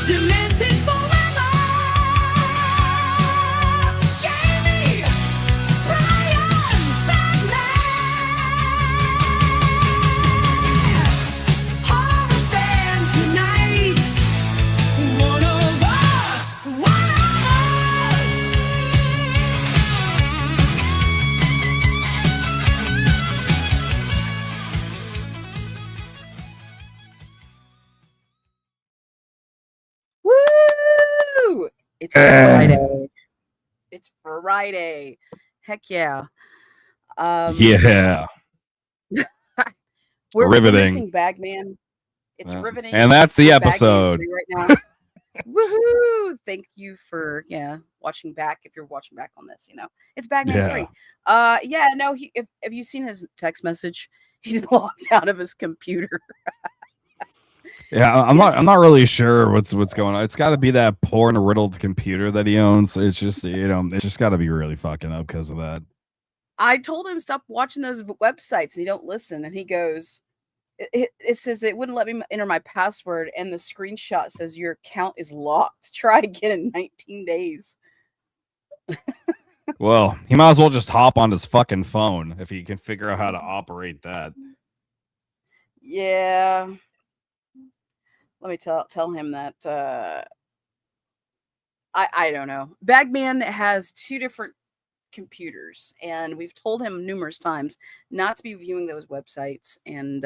Demented forever. Jamie, Brian, Batman. Horror fans unite. One of us. One of us. Woo! It's Friday. It's Friday. Heck yeah. Yeah. We're Riveting. missing Bagman. It's riveting. And that's the We're Bagman episode. free right now. Woohoo! Thank you for watching back. If you're watching back on this, it's Bagman Yeah. free. No. Have you seen his text message? He's logged out of his computer. Yeah, I'm not really sure what's going on. It's got to be that porn riddled computer that he owns. It's just it's just got to be really fucking up because of that. I told him stop watching those websites, and he don't listen. And he goes, it says it wouldn't let me enter my password, and the screenshot says your account is locked. Try again in 19 days. Well, he might as well just hop on his fucking phone if he can figure out how to operate that. Yeah. Let me tell him that I don't know. Bagman has two different computers, and we've told him numerous times not to be viewing those websites, and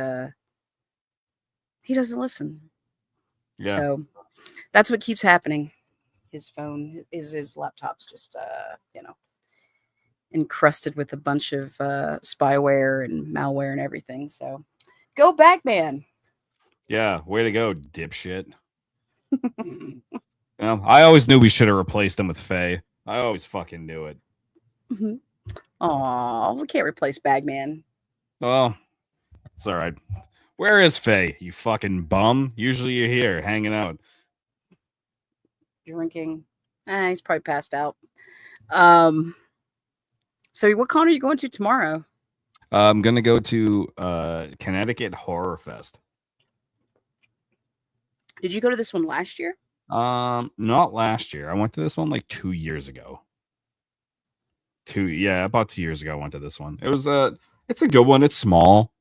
he doesn't listen. Yeah. So that's what keeps happening. His phone his laptop's just encrusted with a bunch of spyware and malware and everything. So go Bagman. Yeah, way to go, dipshit. I always knew we should have replaced him with Faye. I always fucking knew it. Aw, we can't replace Bagman. Well, it's all right. Where is Faye, you fucking bum? Usually you're here, hanging out. Drinking. He's probably passed out. So what con are you going to tomorrow? I'm going to go to Connecticut Horror Fest. Did you go to this one last year? Not last year. I went to this one like 2 years ago. About 2 years ago I went to this one. It was it's a good one. It's small.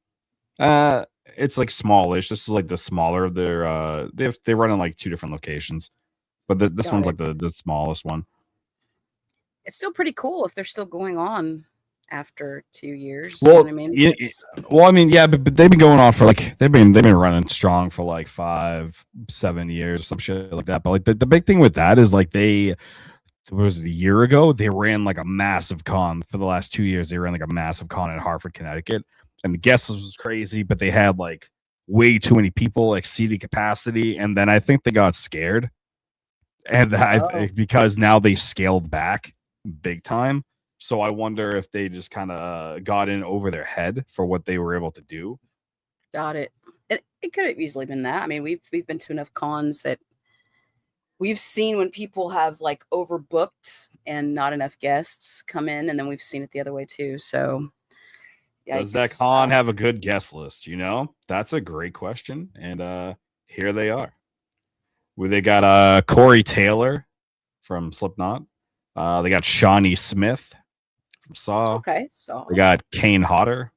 It's like smallish. This is like the smaller of their they run in like two different locations. But this one's like the smallest one. It's still pretty cool if they're still going on after 2 years. Well, you know what I mean? But they've been going on for like they've been running strong for like 5-7 years or some shit like that. But like the big thing with that is like what was it, a year ago? They ran like a massive con for the last 2 years. They ran like a massive con in Hartford, Connecticut, and the guests was crazy, but they had like way too many people, exceeded capacity, and then I think they got scared, and because now they scaled back big time. So I wonder if they just kind of got in over their head for what they were able to do. Got it. It could have easily been that. I mean, we've been to enough cons that we've seen when people have like overbooked and not enough guests come in, and then we've seen it the other way too. So, yikes. Does that con have a good guest list? That's a great question, and here they are. Where they got Corey Taylor from Slipknot. They got Shawnee Smith from Saw. Okay, Saw. They got Kane Hodder.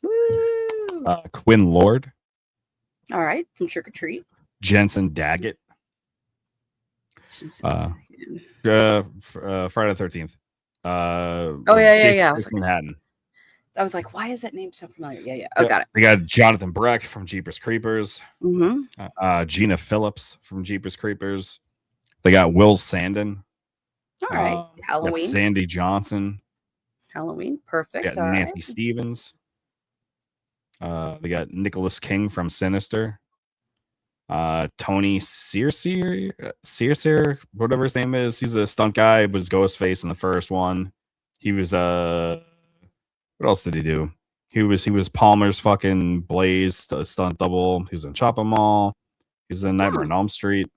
Woo! Quinn Lord. All right, from Trick or Treat. Jensen Daggett. Friday the 13th. Yeah. Manhattan. I was like, why is that name so familiar? Yeah. Oh, got it. They got Jonathan Breck from Jeepers Creepers. Mm-hmm. Gina Phillips from Jeepers Creepers. They got Will Sandin. All right. Halloween. Sandy Johnson. Halloween. Perfect. They got Nancy Stevens. They got Nicholas King from Sinister. Tony Searcy, whatever his name is. He's a stunt guy, was Ghostface in the first one. He was what else did he do? He was Palmer's fucking Blaze stunt double. He was in Chop 'Em All. He was in Nightmare on Elm Street.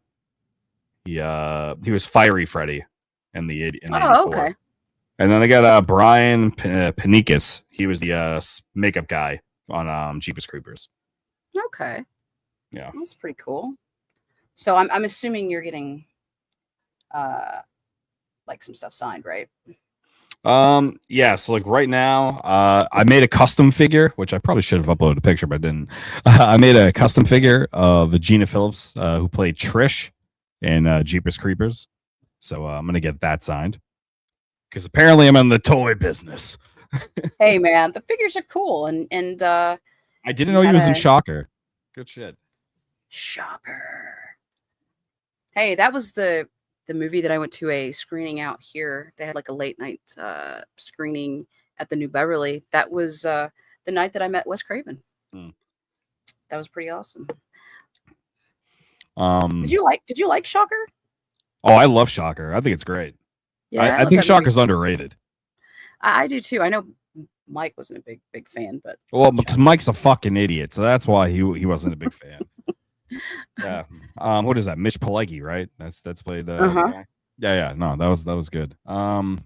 He was Fiery Freddy in the 84. Okay. And then they got Brian Panikas. He was the makeup guy on Jeepers Creepers. Okay. Yeah, that's pretty cool. So I'm assuming you're getting like some stuff signed, right? Yeah, so like right now, I made a custom figure, which I probably should have uploaded a picture, but I didn't. I made a custom figure of Gina Phillips, who played Trish in Jeepers Creepers. So I'm gonna get that signed because apparently I'm in the toy business. Hey man, the figures are cool, and I didn't you know he had was in a Shocker. Good shit. shocker. Hey, that was the movie that I went to a screening out here. They had like a late night screening at the New Beverly. That was the night that I met Wes Craven. Hmm. That was pretty awesome. Um, Did you like Shocker? oh, I love Shocker. I think it's great. Yeah, I love think that movie. Shocker's underrated. I do too. I know Mike wasn't a big fan, but Well, because Mike's a fucking idiot, so that's why he wasn't a big fan. Yeah. What is that? Mitch Pileggi, right? That's played. Uh-huh. Yeah. No, that was good. But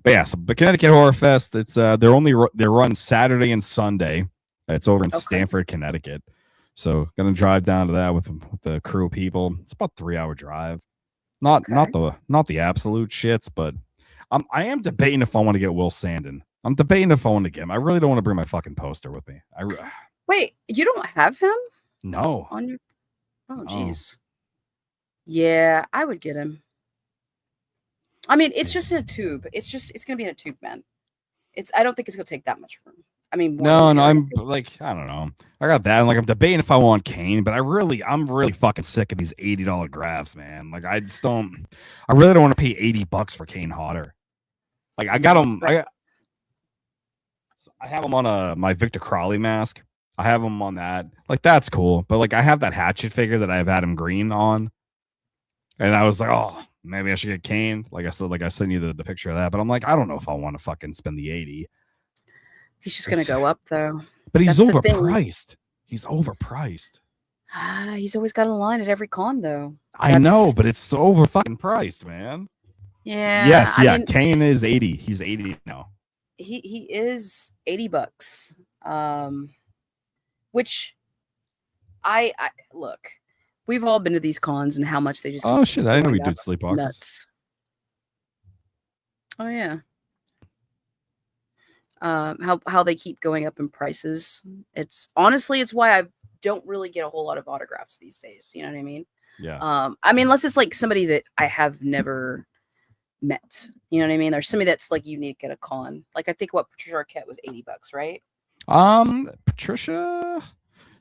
yeah, so the Connecticut Horror Fest. It's they're run Saturday and Sunday. It's over in Okay. Stamford, Connecticut. So gonna drive down to that with the crew of people. It's about a 3-hour drive. Not the absolute shits, but I am debating if I want to get Will Sandin. I'm debating if I want to get him. I really don't want to bring my fucking poster with me. Wait, you don't have him No. on your? Oh, No. jeez. Yeah, I would get him. I mean, it's just in a tube. It's gonna be in a tube, man. I don't think it's gonna take that much room. I mean, No, one, I'm two. like, I don't know. I got that. And like, I'm debating if I want Kane, but I'm really fucking sick of these $80 grabs, man. Like, I really don't want to pay $80 for Kane Hodder. Like, I got him. Right. I have him on my Victor Crowley mask. I have him on that. Like, that's cool. But like, I have that Hatchet figure that I have Adam Green on, and I was like, oh, maybe I should get Kane. Like I said, I sent you the picture of that, but I'm like, I don't know if I want to fucking spend the 80. He's just gonna go up though. But he's That's the thing. overpriced. He's overpriced. He's always got a line at every con though. I know, but it's over fucking priced, man. Yeah. Yes, I yeah. mean, Kane is 80. He's 80 now. he is $80. Which I look. We've all been to these cons and how much they just Oh keep shit! I didn't know we going did up. sleepwalkers. Nuts. Oh yeah. How they keep going up in prices. It's honestly, it's why I don't really get a whole lot of autographs these days. You know what I mean? Yeah. I mean, unless it's like somebody that I have never met. You know what I mean? There's somebody that's like unique at a con. Like I think what Patricia Arquette was $80, right? Patricia,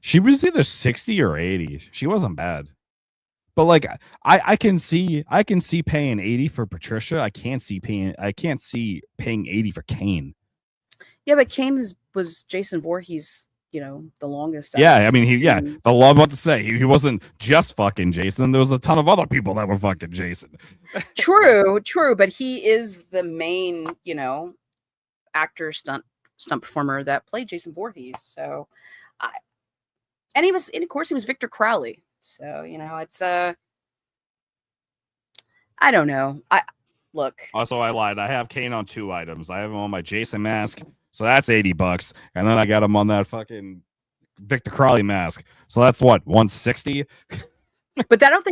she was either 60 or 80. She wasn't bad. But like I can see paying 80 for Patricia. I can't see paying 80 for Kane. Yeah, but Kane was Jason Voorhees, the longest. Yeah, I mean the law about to say he wasn't just fucking Jason. There was a ton of other people that were fucking Jason. True, but he is the main, actor stunt performer that played Jason Voorhees. So and of course he was Victor Crowley. So, it's I don't know. Also, I lied. I have Kane on 2 items. I have him on my Jason mask, so that's $80, and then I got him on that fucking Victor Crowley mask. So that's what, 160? But I don't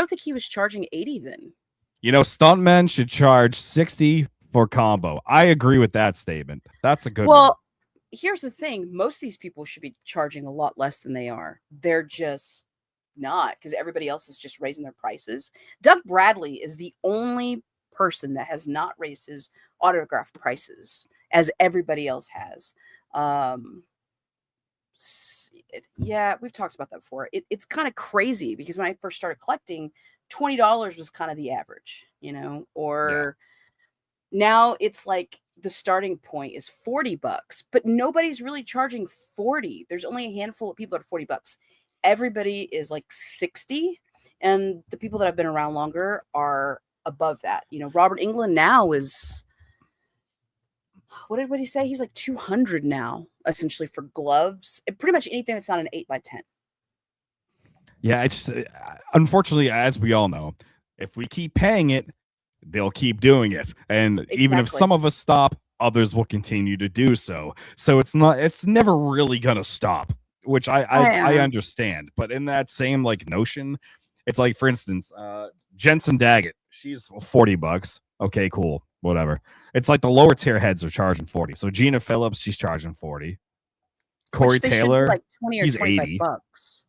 think he was charging 80 then. Stuntmen should charge 60 for combo. I agree with that statement. That's a good one. Well, here's the thing. Most of these people should be charging a lot less than they are. They're just not, because everybody else is just raising their prices. Doug Bradley is the only person that has not raised his autograph prices as everybody else has. Yeah, we've talked about that before. It's kind of crazy because when I first started collecting, $20 was kind of the average, or now it's like the starting point is $40, but nobody's really charging 40. There's only a handful of people that are $40. Everybody is like 60, and the people that have been around longer are above that. Robert Englund now is, what did he say? He's like 200 now, essentially, for gloves and pretty much anything that's not an 8x10. Yeah, it's unfortunately, as we all know, if we keep paying it, they'll keep doing it, and even if some of us stop, others will continue to do so. So it's never really gonna stop, which I understand. But in that same like notion, It's like, for instance, Jensen Daggett. She's $40. Okay, cool, whatever. It's like the lower tier heads are charging 40. So Gina Phillips, she's charging 40. Corey Which they should be Taylor, like 20 or he's 25 80. bucks.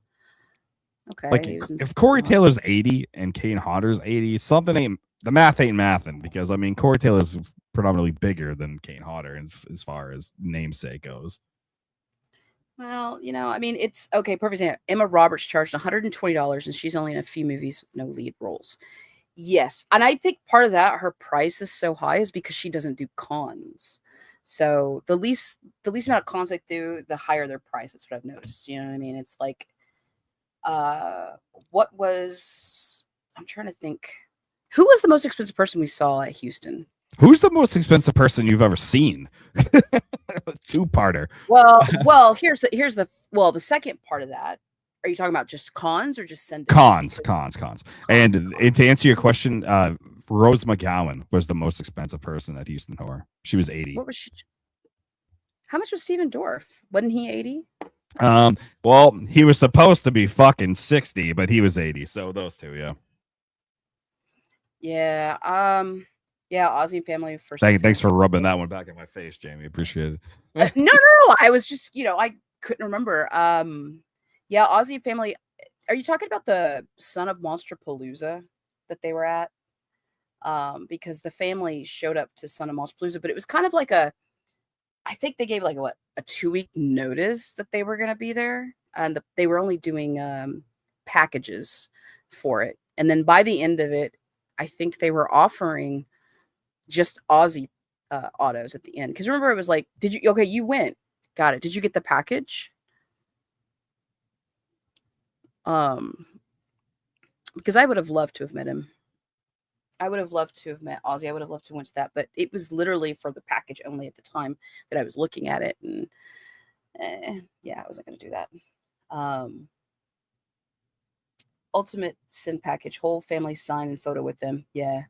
Okay. Like, he was in if Corey Spartan. Taylor's 80 and Kane Hodder's 80, something ain't, the math ain't mathing, because I mean Corey Taylor's predominantly bigger than Kane Hodder as far as namesake goes. Well, I mean, it's okay. Perfect example. Emma Roberts charged $120, and she's only in a few movies with no lead roles. Yes, and I think part of that, her price is so high, is because she doesn't do cons. So the least amount of cons they do, the higher their price. That's what I've noticed. You know what I mean? It's like, what was? I'm trying to think. Who was the most expensive person we saw at Houston? Who's the most expensive person you've ever seen? Two-parter. Well, here's the second part of that. Are you talking about just cons or just send Cons. And to answer your question, Rose McGowan was the most expensive person at Houston Horror. She was 80. What was she? How much was Steven Dorff? Wasn't he 80? Well, he was supposed to be fucking 60, but he was 80. So those two, yeah. Yeah. Yeah, Ozzy Family for Thanks for rubbing that one back in my face, Jamie. Appreciate it. No. I was just, I couldn't remember. Yeah, Ozzy Family. Are you talking about the Son of Monster Palooza that they were at? Because the family showed up to Son of Monster Palooza, but it was kind of like I think they gave like a 2-week notice that they were going to be there, and they were only doing packages for it. And then by the end of it, I think they were offering just Aussie autos at the end. Because remember, it was like, you went, got it. Did you get the package? Because I would have loved to have met him. I would have loved to have met Ozzy. I would have loved to went to that, but it was literally for the package only at the time that I was looking at it. And yeah, I wasn't going to do that. Ultimate Sin package, whole family sign and photo with them. Yeah.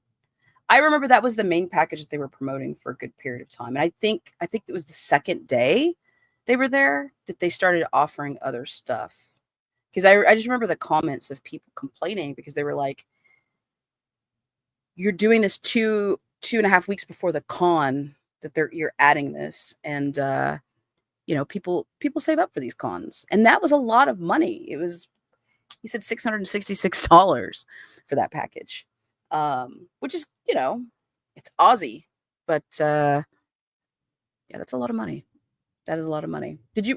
I remember that was the main package that they were promoting for a good period of time. And I think it was the second day they were there that they started offering other stuff. Because I just remember the comments of people complaining because they were like, you're doing this 2.5 weeks before the con that you're adding this. And, people save up for these cons. And that was a lot of money. It was, he said $666 for that package. Which is, it's Aussie, but yeah, that's a lot of money. That is a lot of money. You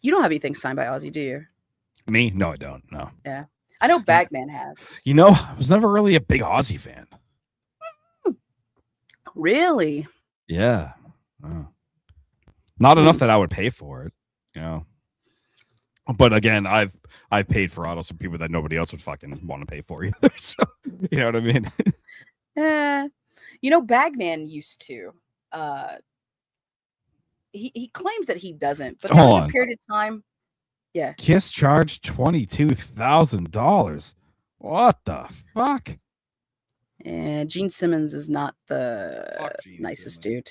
don't have anything signed by Aussie, do you? Me? No, I don't. No. Yeah. I know Bagman has. I was never really a big Aussie fan. Really? Yeah. Oh. Not enough that I would pay for it, But again, I've paid for autos for people that nobody else would fucking want to pay for either. So you know what I mean? Bagman used to. He claims that he doesn't, but there Hold was a on. period of time. Yeah. Kiss charged $22,000. What the fuck? And Gene Simmons is not the Fuck Gene nicest Simmons.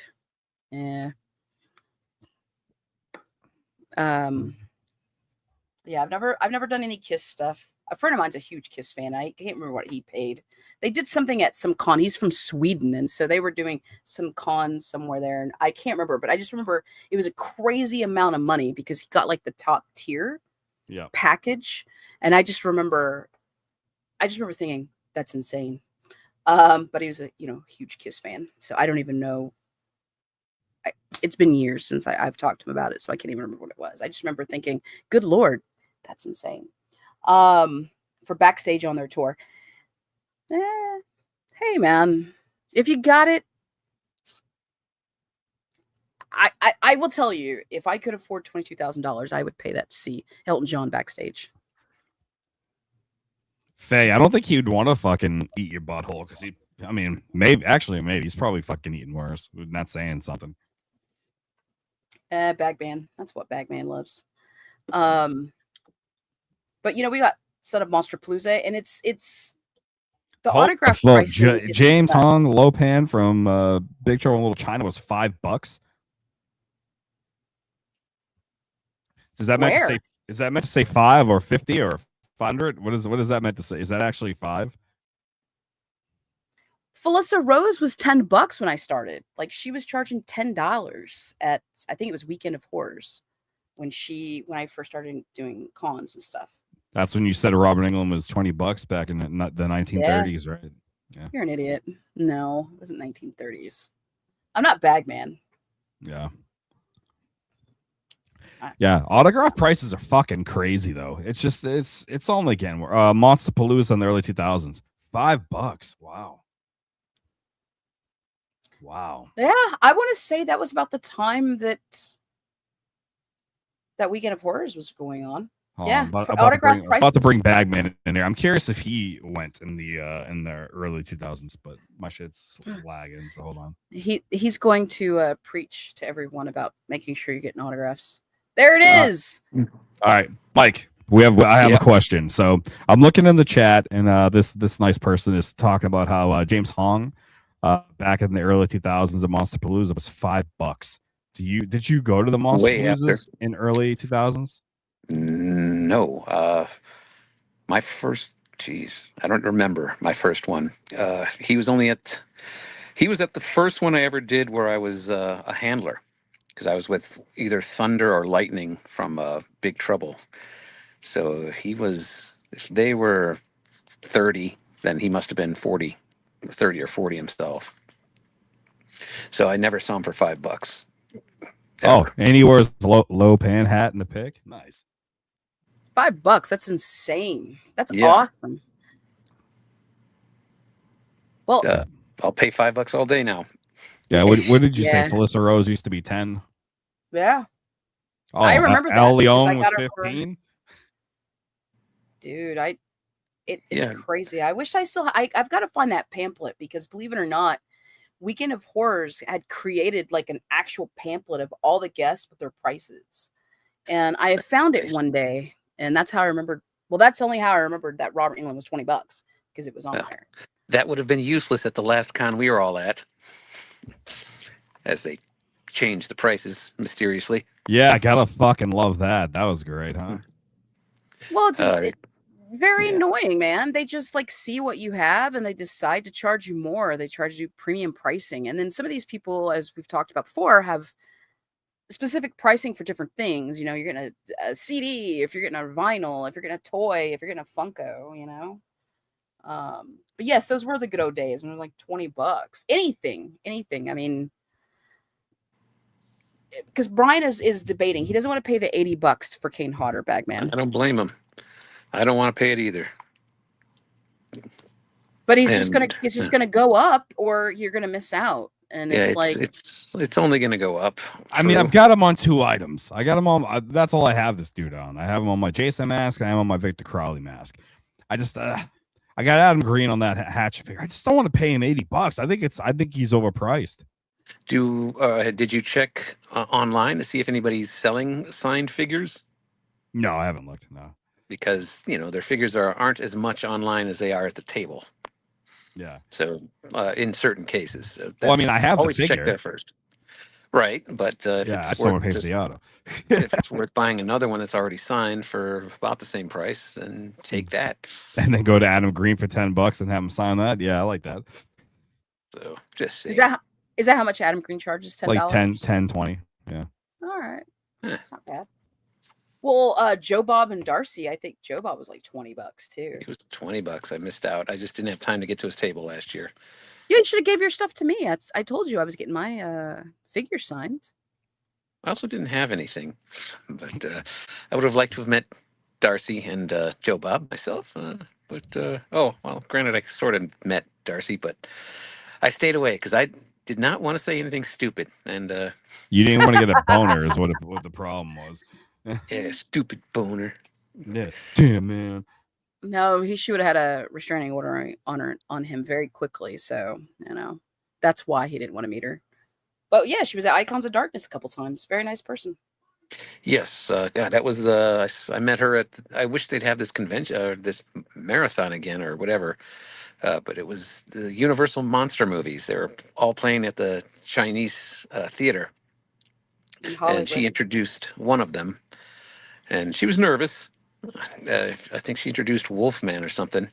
dude. Yeah. I've never done any Kiss stuff. A friend of mine's a huge Kiss fan. I can't remember what he paid. They did something at some con. He's from Sweden, and so they were doing some con somewhere there, and I can't remember, but I just remember it was a crazy amount of money because he got like the top tier package, and I just remember thinking that's insane. But he was a huge Kiss fan, so I don't even know. It's been years since I've talked to him about it, so I can't even remember what it was. I just remember thinking, good Lord, that's insane. For backstage on their tour. Hey man, if you got it, I will tell you, if I could afford $22,000, I would pay that to see Elton John backstage. Faye, I don't think he'd want to fucking eat your butthole because maybe he's probably fucking eating worse. We're not saying something. Bagman. That's what Bagman loves. But we got Son of Monster Palooza, and it's the autograph price. James Hong Lopan from Big Trouble in Little China was $5. Is that meant to say 5 or 50 or 500. What is that meant to say? Is that actually 5? Felissa Rose was $10 when I started. Like she was charging $10 at I think it was Weekend of Horrors when I first started doing cons and stuff. That's when you said Robert Englund was $20 back in the 1930s, right? Yeah. You're an idiot. No, it wasn't 1930s. I'm not Bagman. Yeah. Yeah, autograph prices are fucking crazy though. It's just it's only again Monster Palooza in the early 2000s. $5. Wow. Wow. Yeah, I want to say that was about the time that Weekend of Horrors was going on. Yeah, autograph about to bring prices. Bagman in here. I'm curious if he went in the early 2000s, but my shit's lagging. So hold on. He's going to preach to everyone about making sure you're getting autographs. There it is. All right, Mike. I have a question. So I'm looking in the chat, and this nice person is talking about how James Hong, back in the early 2000s at Monster Palooza was $5. Did you go to the Monster Paloozas in early 2000s? No. My first, I don't remember my first one. He was at the first one I ever did where I was a handler, because I was with either Thunder or Lightning from Big Trouble. So if they were 30, then he must have been 40, 30 or 40 himself. So I never saw him for $5. Oh, and he wears low pan hat in the pic. Nice. $5. That's insane. That's awesome. Well, I'll pay $5 all day now. Yeah. What did you say? Felissa Rose used to be 10. Yeah. Oh, I remember Al that. Leon was 15. Dude, it's crazy. I wish I've got to find that pamphlet, because believe it or not, Weekend of Horrors had created like an actual pamphlet of all the guests with their prices. And I found it one day, and that's how I remembered. Well, that's only how I remembered that Robert Englund was $20, because it was on there. That would have been useless at the last con we were all at, as they changed the prices mysteriously. Yeah, I gotta fucking love that. That was great, huh? Well, it's very annoying, man. They just like see what you have and they decide to charge you more. They charge you premium pricing. And then some of these people, as we've talked about before, have specific pricing for different things. You know, you're getting a CD, if you're getting a vinyl, if you're getting a toy, if you're getting a Funko, you know. But yes, those were the good old days when it was like $20. Anything. I mean, because Brian is debating. He doesn't want to pay the $80 for Kane Hodder, Bagman. I don't blame him. I don't want to pay it either. But it's just gonna go up, or you're gonna miss out. And it's only gonna go up. I mean, I've got him on 2 items. I got him on. That's all I have this dude on. I have him on my Jason mask, and I have him on my Victor Crowley mask. I just I got Adam Green on that Hatchet figure. I just don't want to pay him $80. I think he's overpriced. Did you check online to see if anybody's selling signed figures? No, I haven't looked. No, because their figures aren't as much online as they are at the table. Yeah. So in certain cases, well, I mean, I have always the figure. check that first. Right, but if it's worth the auto. if it's worth buying another one that's already signed for about the same price, then take that. And then go to Adam Green for $10 and have him sign that. Yeah, I like that. So just saying. Is that how much Adam Green charges? $10? Like 10, 20. Yeah. All right. That's not bad. Well, Joe Bob and Darcy, I think Joe Bob was like $20 too. It was $20. I missed out. I just didn't have time to get to his table last year. You should have gave your stuff to me. I told you I was getting my figure signed. I also didn't have anything, but I would have liked to have met Darcy and Joe Bob myself. Granted, I sort of met Darcy, but I stayed away because I did not want to say anything stupid. And you didn't want to get a boner, is what the problem was. Yeah, stupid boner. Yeah, damn man. No, he should have had a restraining order on him very quickly. So that's why he didn't want to meet her. But yeah, she was at Icons of Darkness a couple times. Very nice person. Yes, God, that was I met her at. I wish they'd have this convention or this marathon again or whatever. But it was the Universal Monster movies. They were all playing at the Chinese theater. And she introduced one of them. And she was nervous, I think she introduced Wolfman or something.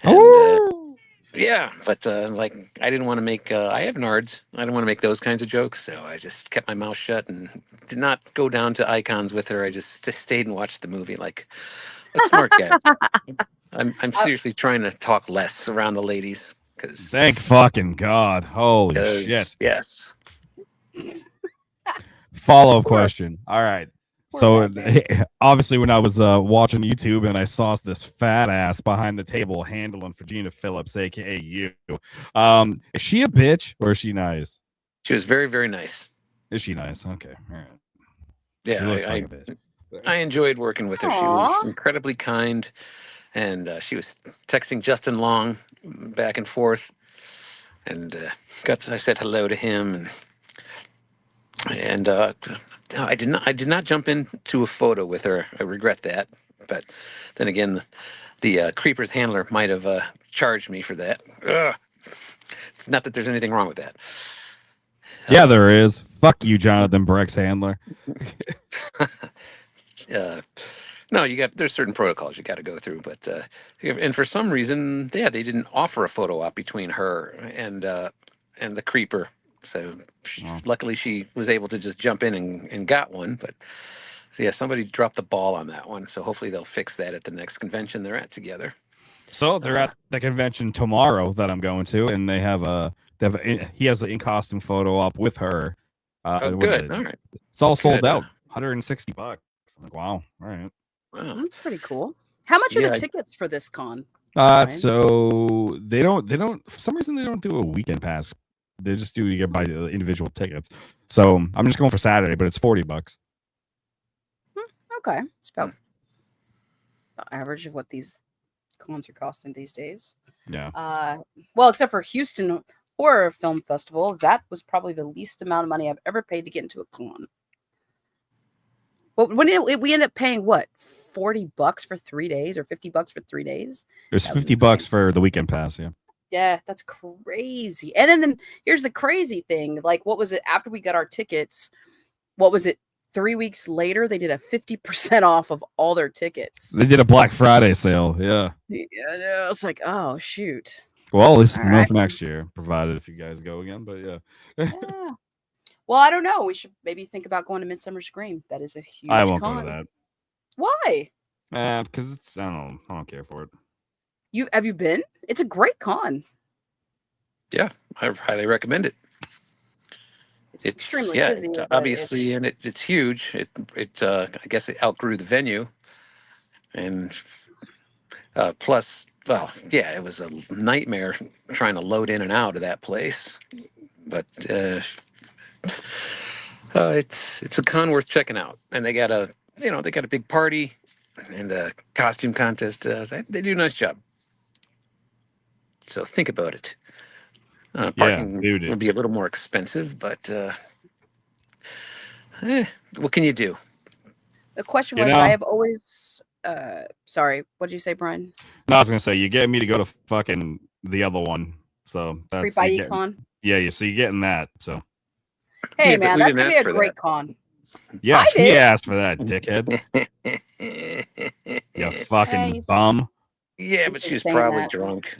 And Oh, yeah, but like I didn't want to make. I have nards. I didn't want to make those kinds of jokes, so I just kept my mouth shut and did not go down to icons with her. I just stayed and watched the movie like a smart guy. I'm Uh, seriously trying to talk less around the ladies thank fucking God. Holy shit. yes. Follow-up Poor- question. All right. poor So Batman. obviously when I was watching YouTube and I saw this fat ass behind the table handling Virginia Phillips, aka you, is she a bitch or is she nice? She was very, very nice. Is she nice? Okay. All right. Yeah, She looks like a bitch. I enjoyed working with her. She was Aw. incredibly kind, and she was texting Justin Long back and forth, and I said hello to him, and I did not jump into a photo with her. I regret that, but then again, the creeper's handler might have charged me for that. Ugh. Not that there's anything wrong with that. Yeah, there is. Fuck you, Jonathan Breck's handler. No, there's certain protocols you got to go through, but and for some reason, yeah, they didn't offer a photo op between her and the creeper. So Oh. luckily, she was able to just jump in and got one. But so yeah, somebody dropped the ball on that one. So hopefully they'll fix that at the next convention they're at together. So they're at the convention tomorrow that I'm going to, and he has an in costume photo up with her. Oh, what is good. it? All right. It's all sold Good. out, $160. I'm like, wow, all right. Wow. That's pretty cool. How much are Yeah, the tickets for this con? So they don't for some reason they don't do a weekend pass. They just do you get buy the individual tickets. So I'm just going for Saturday, but it's $40. Okay, it's about average of what these cons are costing these days. Yeah. Well, except for Houston Horror Film Festival, that was probably the least amount of money I've ever paid to get into a con. But we ended up paying what, $40 for 3 days or $50 for 3 days? There's That was $50 insane. for the weekend pass, yeah. Yeah, that's crazy. And then here's the crazy thing. Like, what was it after we got our tickets? What was it? 3 weeks later, they did a 50% off of all their tickets. They did a Black Friday sale, yeah. Yeah, it's like, oh shoot. Well, at least All we know right. for next year, provided if you guys go again, but yeah. Yeah. Well, I don't know. We should maybe think about going to Midsummer Scream. That is a huge I won't con. go to that. Why? Because it's I don't care for it. Have you been? It's a great con. Yeah, I highly recommend it. It's extremely yeah, busy. but obviously, and it's huge. I guess it outgrew the venue, and plus, well, yeah, it was a nightmare trying to load in and out of that place. But it's a con worth checking out, and they got a big party and a costume contest. They do a nice job. So think about it. Parking dude. will be a little more expensive, but what can you do? The question You was, know- I have always. Sorry, what did you say, Brian? No, I was gonna say you get me to go to fucking the other one. So that's Creep by you get- Econ. Yeah, so you're getting that. So Hey Yeah, but man, we that didn't could be ask a for great that. con. yeah, I he did. asked for that, dickhead. You fucking you- bum. Yeah, You but should she was say probably that. drunk.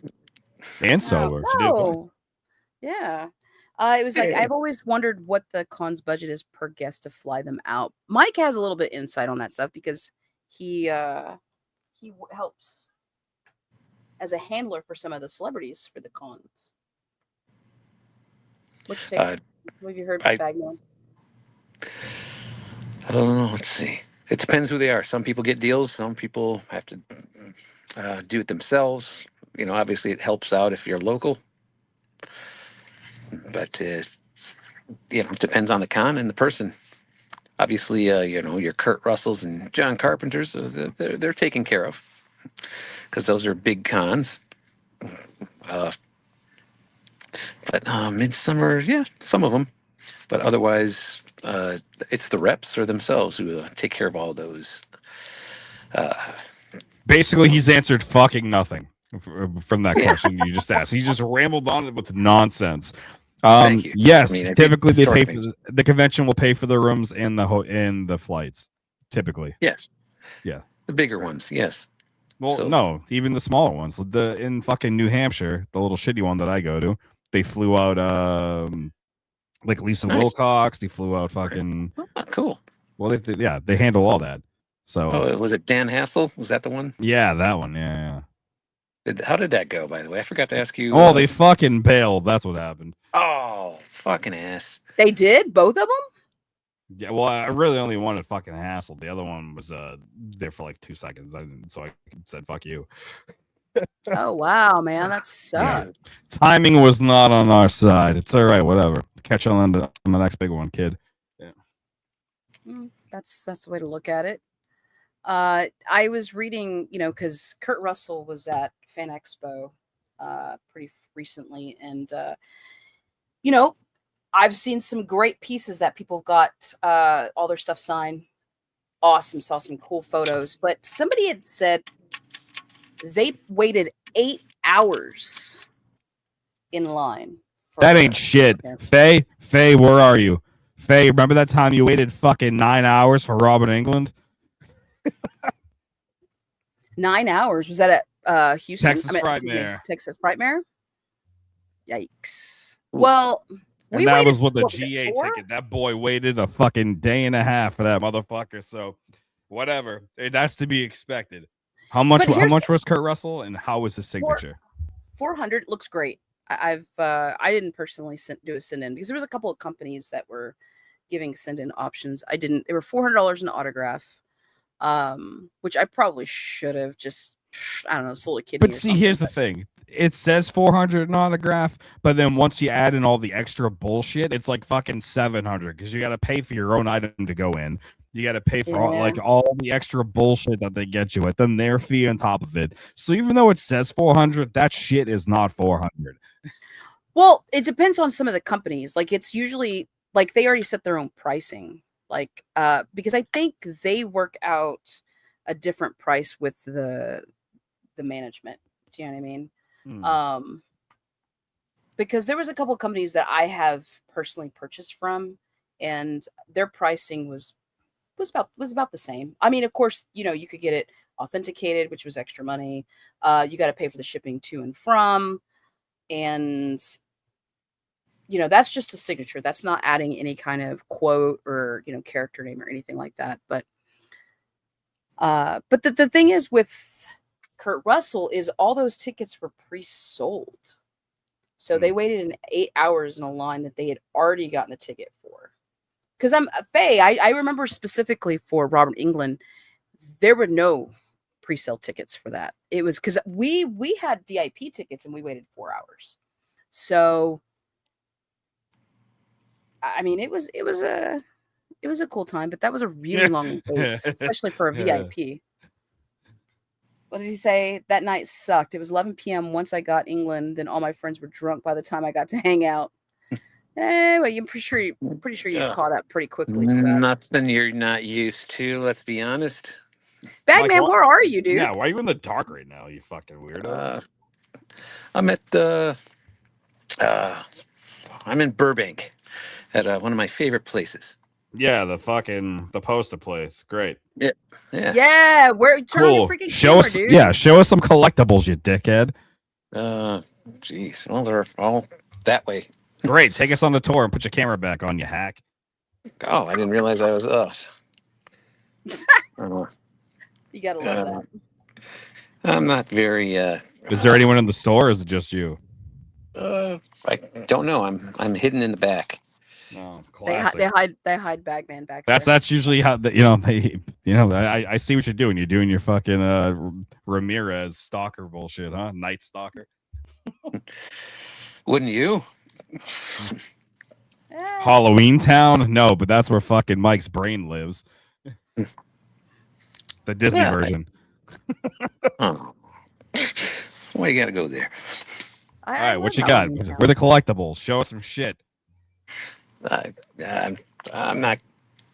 And sober. She did both. No. Yeah. It was like Yeah. I've always wondered what the con's budget is per guest to fly them out. Mike has a little bit insight on that stuff because he helps as a handler for some of the celebrities for the cons. What have you heard from I- Bagno? Oh, let's see. It depends who they are. Some people get deals. Some people have to do it themselves. Obviously, it helps out if you're local. But it depends on the con and the person. Obviously, your Kurt Russells and John Carpenters, they're taken care of because those are big cons. But Midsummer, yeah, some of them. But otherwise, it's the reps or themselves who take care of all those. Basically, he's answered fucking nothing from that question you just asked. He just rambled on with nonsense. Thank you. Yes, I did typically they sort pay of for things. the convention will pay for the rooms and the flights. Typically, Yes. Yeah. The bigger ones, yes. Well, So- no, even the smaller ones. The in fucking New Hampshire, the little shitty one that I go to, they flew out like Lisa Nice. Wilcox. They flew out fucking. Oh, cool. Well, they handle all that. So Oh, was it Dan Hassel? Was that the one? yeah, that one. Yeah. How did that go, by the way? I forgot to ask you. Oh, they fucking bailed. That's what happened. Oh, fucking ass. They did both of them. Yeah, well, I really only wanted fucking Hassel. The other one was there for like 2 seconds, so I said fuck you. Oh wow, man, that sucks. Timing was not on our side. It's all right, whatever. Catch on the next big one, kid. That's the way to look at it. I was reading, because Kurt Russell was at Fan Expo pretty recently, and I've seen some great pieces that people got all their stuff signed. Awesome, saw some cool photos, but somebody had said they waited 8 hours in line. That ain't shit. Faye, where are you? Faye, remember that time you waited fucking 9 hours for Robin England? 9 hours? Was that at Houston? Texas Frightmare. Texas Frightmare? Yikes. Well, and that was with the what, GA 4? ticket. That boy waited a fucking day and a half for that motherfucker. So, whatever. That's to be expected. How much was Kurt Russell, and how was his signature? 400 looks great. I didn't personally do a send-in because there was a couple of companies that were giving send-in options. I didn't. They were $400 an autograph, which I probably should have just, I don't know, sold a kidney. But see, here's the thing. It says 400 an autograph, but then once you add in all the extra bullshit, it's like fucking 700 because you got to pay for your own item to go in. You got to pay for all the extra bullshit that they get you with, then their fee on top of it. So even though it says 400, that shit is not 400. Well, it depends on some of the companies. Like it's usually like they already set their own pricing. Like because I think they work out a different price with the management. Do you know what I mean? Because there was a couple of companies that I have personally purchased from, and their pricing was about the same. I mean, of course, you could get it authenticated, which was extra money. You got to pay for the shipping to and from, and that's just a signature. That's not adding any kind of quote or character name or anything like that. But the thing is with Kurt Russell is all those tickets were pre-sold, so they waited 8 hours in a line that they had already gotten the ticket for. Because I remember specifically for Robert England, there were no pre-sale tickets for that. It was because we had VIP tickets and we waited 4 hours. So, I mean, it was a cool time, but that was a really long wait, especially for a VIP. What did he say? That night sucked. It was 11 p.m. once I got England. Then all my friends were drunk by the time I got to hang out. Well, I'm pretty sure you caught up pretty quickly to that. Nothing you're not used to, let's be honest. Bagman, where are you, dude? Yeah, why are you in the dark right now, you fucking weirdo? I'm at I'm in Burbank at one of my favorite places. Yeah, the poster place. Great. Yeah. Where turn on your freaking camera, dude. Yeah, show us some collectibles, you dickhead. Jeez. Well, they're all that way. Great. Take us on the tour and put your camera back on, you hack. Oh, I didn't realize I was You gotta love that. I'm not very Is there anyone in the store, or is it just you? I don't know. I'm hidden in the back. Oh, classic. They hide Bagman back there. That's usually how I see what you're doing. You're doing your fucking Ramirez stalker bullshit, huh? Night stalker. Wouldn't you? Halloween Town? No, but that's where fucking Mike's brain lives. The Disney version. Oh. Why you gotta go there? All right, what you got? Where the collectibles? Show us some shit. I'm not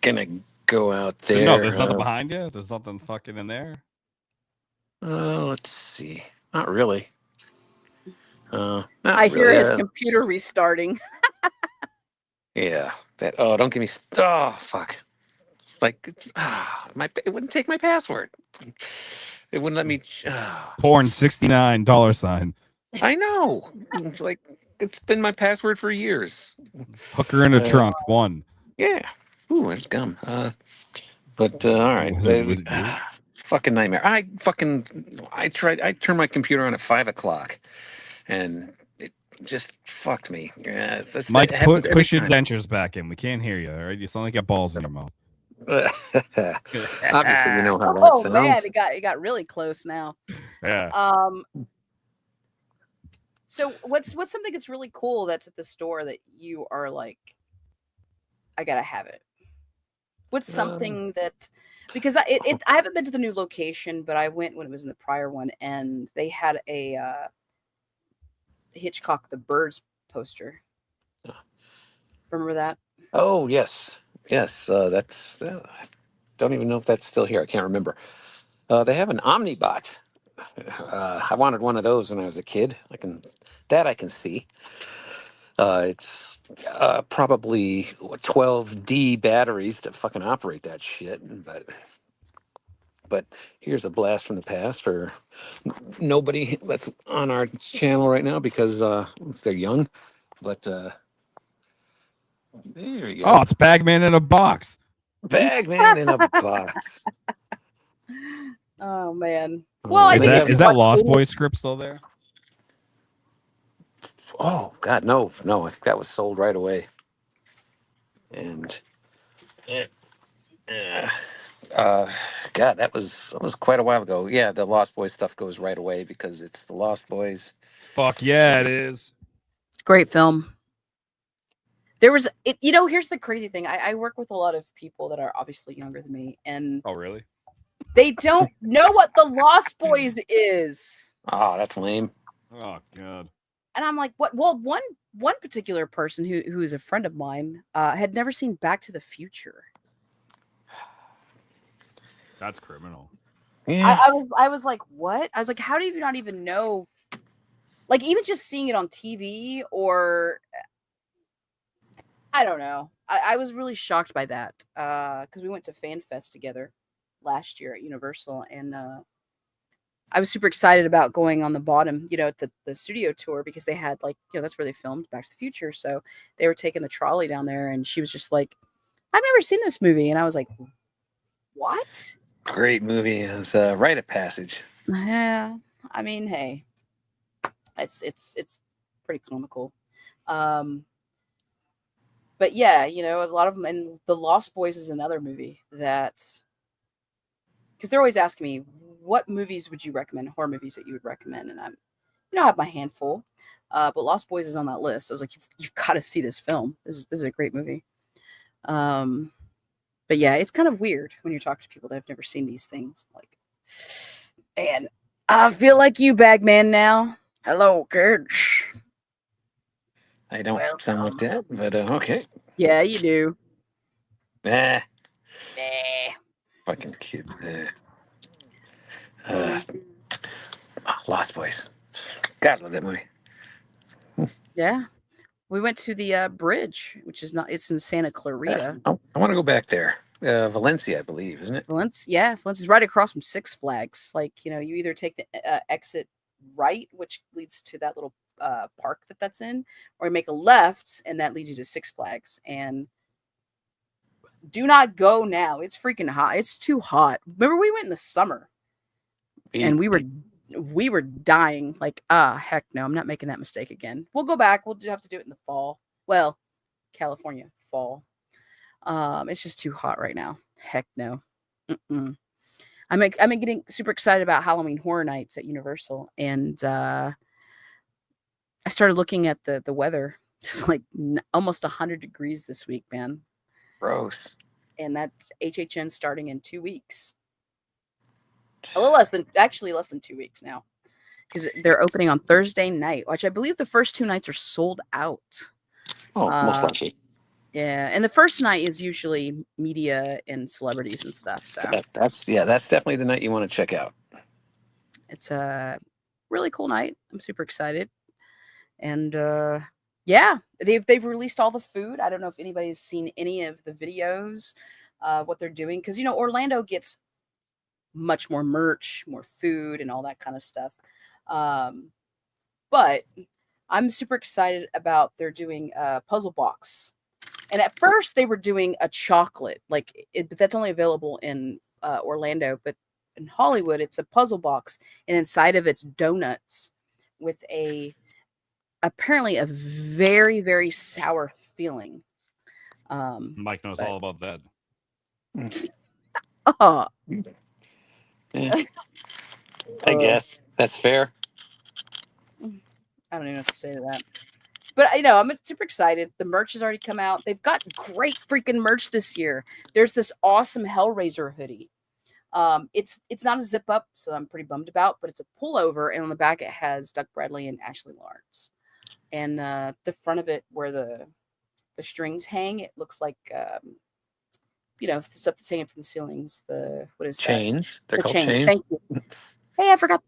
gonna go out there. No, there's nothing behind you. There's nothing fucking in there. Let's see. Not really. I hear his computer restarting. Yeah. That. Oh, don't give me. Oh, fuck. Like, it wouldn't take my password. It wouldn't let me. Porn $69 I know. It's like it's been my password for years. hooker in a Uh, trunk. One. Yeah. Ooh, there's gum. But all right. Was it used? Fucking nightmare. I tried. I turned my computer on at 5 o'clock, and it just fucked me. Yeah, Mike, that happens every push your time. dentures back in. We can't hear you. All right, you sound like you got balls in your mouth. Obviously, you know how that Oh man, sounds. it got really close now. Yeah. So what's something that's really cool that's at the store that you are like, I gotta have it? What's something that, because I haven't been to the new location, but I went when it was in the prior one, and they had a Hitchcock the Birds poster. Remember that? Oh yes, yes. That's. I don't even know if that's still here. I can't remember. They have an Omnibot. I wanted one of those when I was a kid. I can see. It's probably 12D batteries to fucking operate that shit. But here's a blast from the past for nobody that's on our channel right now because they're young. But there you go. Oh, it's Bagman in a box. Bagman in a box. Oh man. Well, I Is think if that you is that watch Lost any- Boys script still there? Oh God, no. I think that was sold right away. And uh, God, that was quite a while ago. Yeah, the Lost Boys stuff goes right away because it's the Lost Boys. Fuck yeah, it is. Great film. There was it, you know, here's the crazy thing. I work with a lot of people that are obviously younger than me, and Oh, really? they don't know what the Lost Boys is. Oh, that's lame. Oh god. And I'm like, what? Well, one particular person who is a friend of mine had never seen Back to the Future. That's criminal. Yeah. I was like, what? I was like, how do you not even know? Like, even just seeing it on TV, or I don't know. I was really shocked by that because we went to Fan Fest together last year at Universal, and I was super excited about going on the bottom, you know, at the studio tour because they had like, you know, that's where they filmed Back to the Future. So they were taking the trolley down there, and she was just like, I've never seen this movie. And I was like, what? Great movie. It was a rite of passage. Yeah. I mean, hey, it's pretty comical. Um, but yeah, you know, a lot of them, and The Lost Boys is another movie that, because they're always asking me, what movies would you recommend, horror movies that you would recommend? And I'm, you know, I have my handful, but Lost Boys is on that list. I was like, you've got to see this film. This is a great movie. Um, but yeah, it's kind of weird when you're talking to people that have never seen these things. Like, and I feel like you, Bagman, now. Hello, kids. I don't sound like that, but okay. Yeah, you do. Ah, Nah. fucking kid. Mm. Lost Boys. God, love that movie. Yeah. We went to the bridge, which is not, it's in Santa Clarita. I want to go back there. Valencia, I believe, isn't it? Valencia's right across from Six Flags. Like, you know, you either take the exit right, which leads to that little park that's in, or you make a left, and that leads you to Six Flags. And do not go now. It's freaking hot. It's too hot. Remember, we went in the summer, and we were dying. Like, heck no, I'm not making that mistake again. We'll go back. We'll have to do it in the fall. Well, California fall. It's just too hot right now. Heck no. Mm-mm. I'm getting super excited about Halloween Horror Nights at Universal, and I started looking at the weather. It's like almost 100 degrees this week, man, Gross. and that's HHN starting in 2 weeks. A little less than 2 weeks now, because they're opening on Thursday night, which I believe the first 2 nights are sold out. Oh, most likely. Yeah, and the first night is usually media and celebrities and stuff. So That's definitely the night you want to check out. it's a really cool night. I'm super excited, and yeah, they've released all the food. I don't know if anybody's seen any of the videos. what they're doing, because Orlando gets much more merch, more food, and all that kind of stuff. But I'm super excited about they're doing a puzzle box. And at first they were doing a chocolate, but that's only available in Orlando. But in Hollywood, it's a puzzle box, and inside of it's donuts with apparently a very, very sour feeling. Mike knows but- all about that. Oh, Yeah, I guess that's fair. I don't even know what to say to that. But I'm super excited. The merch has already come out. They've got great freaking merch this year. There's this awesome Hellraiser hoodie. It's not a zip up, so I'm pretty bummed about, but it's a pullover, and on the back it has Doug Bradley and Ashley Lawrence. And the front of it, where the strings hang, it looks like the stuff that's hanging from the ceilings. What is Chains. They're the called chains. chains. Thank you. Hey, I forgot.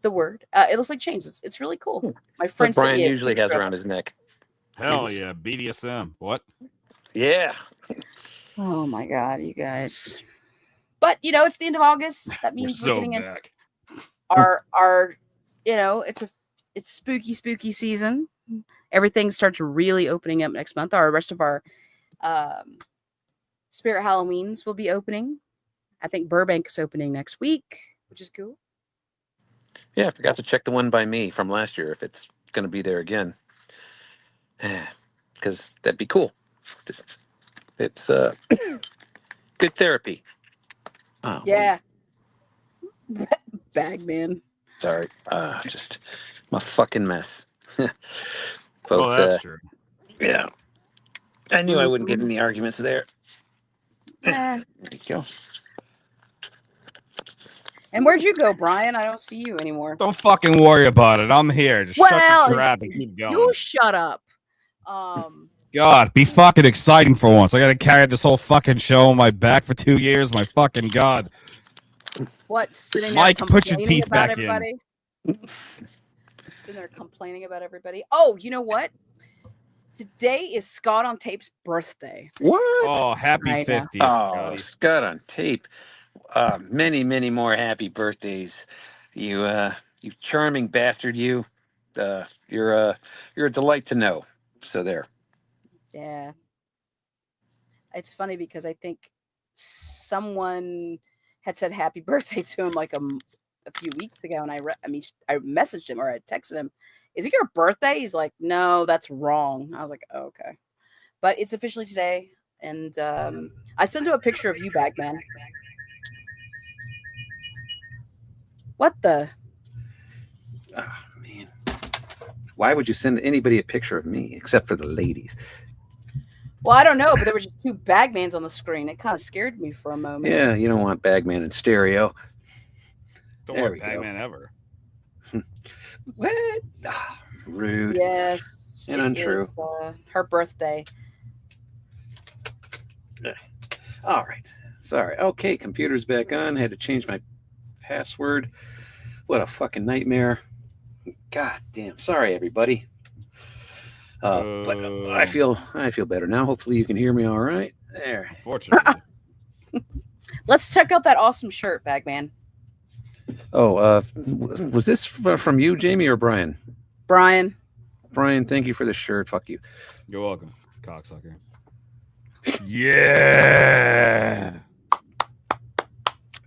The word. It looks like chains. It's really cool. My friend What sent Brian me a usually has picture of around his neck. Hell yeah, BDSM. What? Yeah. Oh my god, you guys! But it's the end of August. That We're means we're so getting in back. our it's spooky season. Everything starts really opening up next month. Our rest of our Spirit Halloweens will be opening. I think Burbank is opening next week, which is cool. Yeah, I forgot to check the one by me from last year if it's going to be there again. Because that'd be cool. It's good therapy. Oh, Yeah. Bagman. sorry. Just my fucking mess. Both, Oh, that's true. yeah. I knew I wouldn't get any arguments there. Yeah. There you go. And where'd you go, Brian? I don't see you anymore. Don't fucking worry about it. I'm here. Just shut Well, your trap and keep going. You shut up. God, be fucking exciting for once. I gotta carry this whole fucking show on my back for 2 years. My fucking God. What? Sitting there Mike, put your complaining teeth about back in. everybody? Sitting there complaining about everybody. Oh, you know what? Today is Scott on Tape's birthday. What? Oh, happy I know. 50th, Oh, Scotty. Scott on tape. Many, many more happy birthdays. You charming bastard, you. You're a delight to know. So there. Yeah. It's funny because I think someone had said happy birthday to him like a few weeks ago, and I messaged him or I texted him, "Is it your birthday?" He's like, "No, that's wrong." I was like, oh, "Okay," but it's officially today, and I sent him a picture of you, Bagman. What the? Oh, man. Why would you send anybody a picture of me except for the ladies? Well, I don't know, but there were just two Bagmans on the screen. It kind of scared me for a moment. Yeah, you don't want Bagman in stereo. Don't There worry, we go. Bagman ever. What? Rude. Yes, And it untrue. is, her birthday. All right. Sorry. Okay, computer's back on. Had to change my password. What a fucking nightmare. God damn. Sorry, everybody. But I feel better now. Hopefully you can hear me all right. There. Unfortunately. Let's check out that awesome shirt, Bagman. Oh, was this from you, Jamie, or Brian? Brian. Brian, thank you for the shirt. Fuck you. You're welcome, cocksucker. Yeah.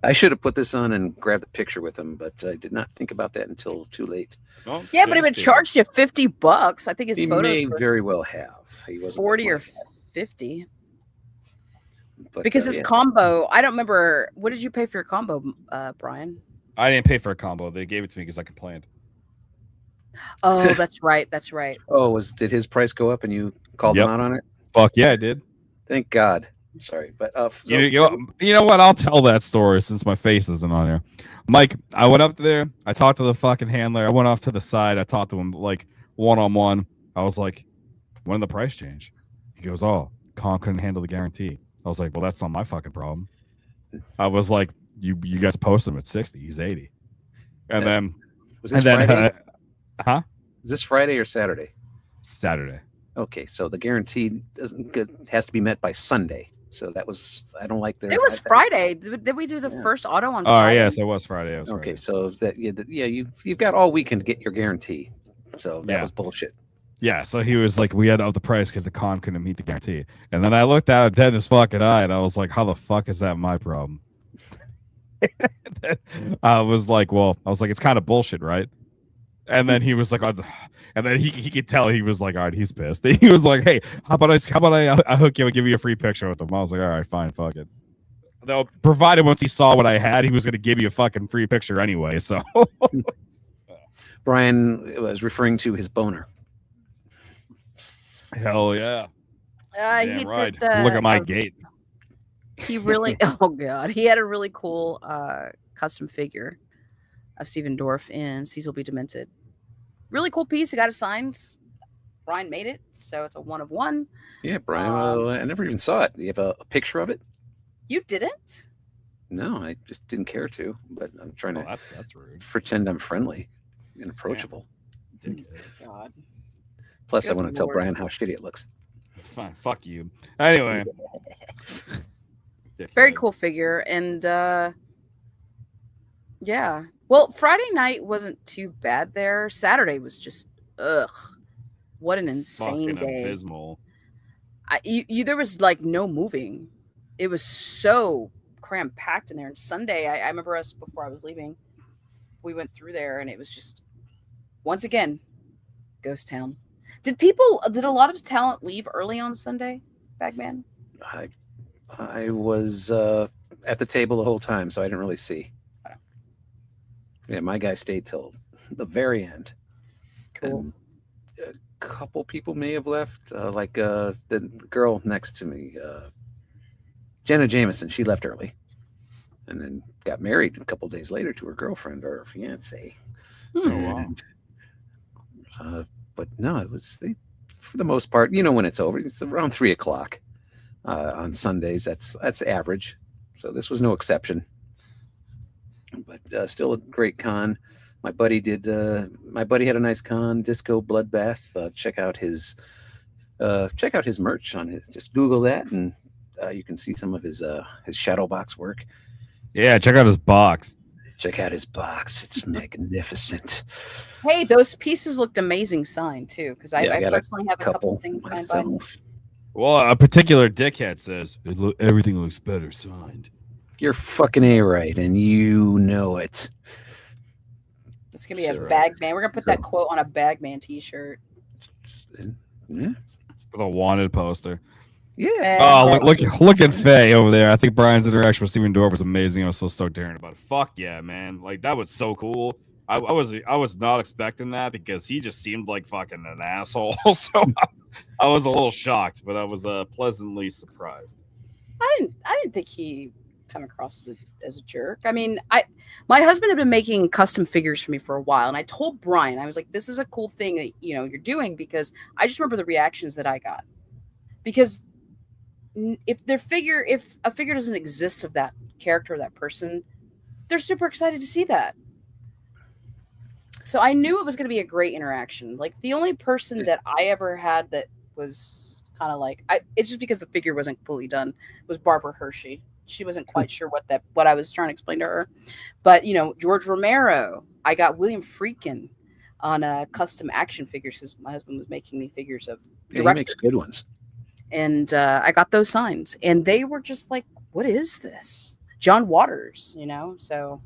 I should have put this on and grabbed a picture with him, but I did not think about that until too late. Well, Yeah, but he would thanks, charged you $50. I think his He photo may was very well have. He wasn't 40 or with my- 50. but, Because his yeah. combo, I don't remember. What did you pay for your combo, Brian? I didn't pay for a combo. They gave it to me because I complained. Oh, that's right. That's right. Oh, did his price go up and you called Yep. him out on it? Fuck yeah, I did. Thank God. Sorry, but so, You know what? I'll tell that story since my face isn't on here. Mike, I went up there. I talked to the fucking handler. I went off to the side. I talked to him like one-on-one. I was like, when did the price change? He goes, oh, Con couldn't handle the guarantee. I was like, well, that's not my fucking problem. I was like, you guys posted him at 60. He's 80. And then, was this and then, Friday? huh? Is this Friday or Saturday? Saturday. Okay, so the guarantee has to be met by Sunday. So that was I don't like their. It was Friday. Did we do the Yeah. first auto on Oh Friday? yes, it was Friday. It was Okay, Friday. so that you've got all weekend to get your guarantee. So that Yeah. was bullshit. Yeah, so he was like, we had to up the price because the con couldn't meet the guarantee. And then I looked at it dead in his fucking eye, and I was like, how the fuck is that my problem? I was like, it's kind of bullshit, right? And then he was like, and then he could tell he was like, all right, he's pissed. He was like, hey, how about I hook you and give you a free picture with him? I was like, all right, fine, fuck it. Though, provided once he saw what I had, he was going to give you a fucking free picture anyway. So Brian was referring to his boner. hell yeah. He Damn right. did. Look at my gate. He really. Oh god, he had a really cool custom figure of Steven Dorff in Cecil B. Demented. Really cool piece. He got it signed. Brian made it, so it's a 1 of 1. Yeah, Brian. I never even saw it. Do you have a picture of it? You didn't? No, I just didn't care to. But I'm trying to That's rude. pretend I'm friendly and approachable. God. Plus, I Good want to tell Lord. Brian how shitty it looks. Fine, fuck you. Anyway, Very cool figure, and yeah. Well, Friday night wasn't too bad there. Saturday was just ugh. What an insane Fucking day. abysmal. There was like no moving. It was so cram packed in there. And Sunday, I remember us before I was leaving, we went through there, and it was just once again ghost town. Did a lot of talent leave early on Sunday, Bagman? I was at the table the whole time, so I didn't really see. Yeah, my guy stayed till the very end. Cool. And a couple people may have left, like the girl next to me, Jenna Jameson. She left early, and then got married a couple days later to her girlfriend or her fiance. Oh, wow. And, but no, it was for the most part. You know, when it's over, it's around 3:00 on Sundays. That's average. So this was no exception. But still a great con. My buddy had a nice con, Disco Bloodbath. Check out his merch on his. Just Google that, and you can see some of his shadow box work. Yeah, check out his box. Check out his box; it's magnificent. Hey, those pieces looked amazing signed too, because I got personally have a couple things signed by him. myself. Well, a particular dickhead says everything looks better signed. You're fucking A-right, and you know it. It's gonna be a Sure. Bagman. We're gonna put that quote on a Bagman T-shirt. Yeah. With a wanted poster. Yeah. Oh, look at Faye over there. I think Brian's interaction with Steven Dorff was amazing. I was so stoked hearing about it. Fuck yeah, man! Like that was so cool. I was not expecting that because he just seemed like fucking an asshole. So I was a little shocked, but I was pleasantly surprised. I didn't think he come across as a jerk. I mean, my husband had been making custom figures for me for a while, and I told Brian, I was like, "This is a cool thing that you're doing," because I just remember the reactions that I got. Because if a figure doesn't exist of that character or that person, they're super excited to see that. So I knew it was going to be a great interaction. Like the only person that I ever had that was kind of like it's just because the figure wasn't completely done was Barbara Hershey. She wasn't quite sure what I was trying to explain to her. But George Romero, I got William Friedkin on custom action figures because my husband was making me figures of Yeah, he makes good ones. and I got those signs, and they were just like, "What is this?" John Waters, So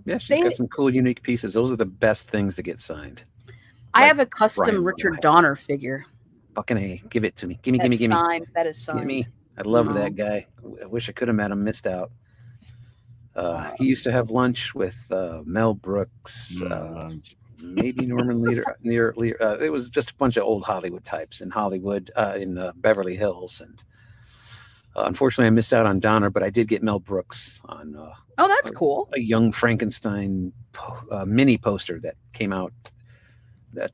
Yeah, she's got some cool, unique pieces. Those are the best things to get signed. I Like have a custom Brian Richard Miles. Donner figure. Fucking A. Give it to me. Gimme. That is signed. Gimme. I love No. that guy. I wish I could have met him. Missed out. He used to have lunch with Mel Brooks, maybe Norman Lear. It was just a bunch of old Hollywood types in Hollywood, in Beverly Hills. And unfortunately, I missed out on Donner, but I did get Mel Brooks on Oh, that's cool. a Young Frankenstein mini poster that came out.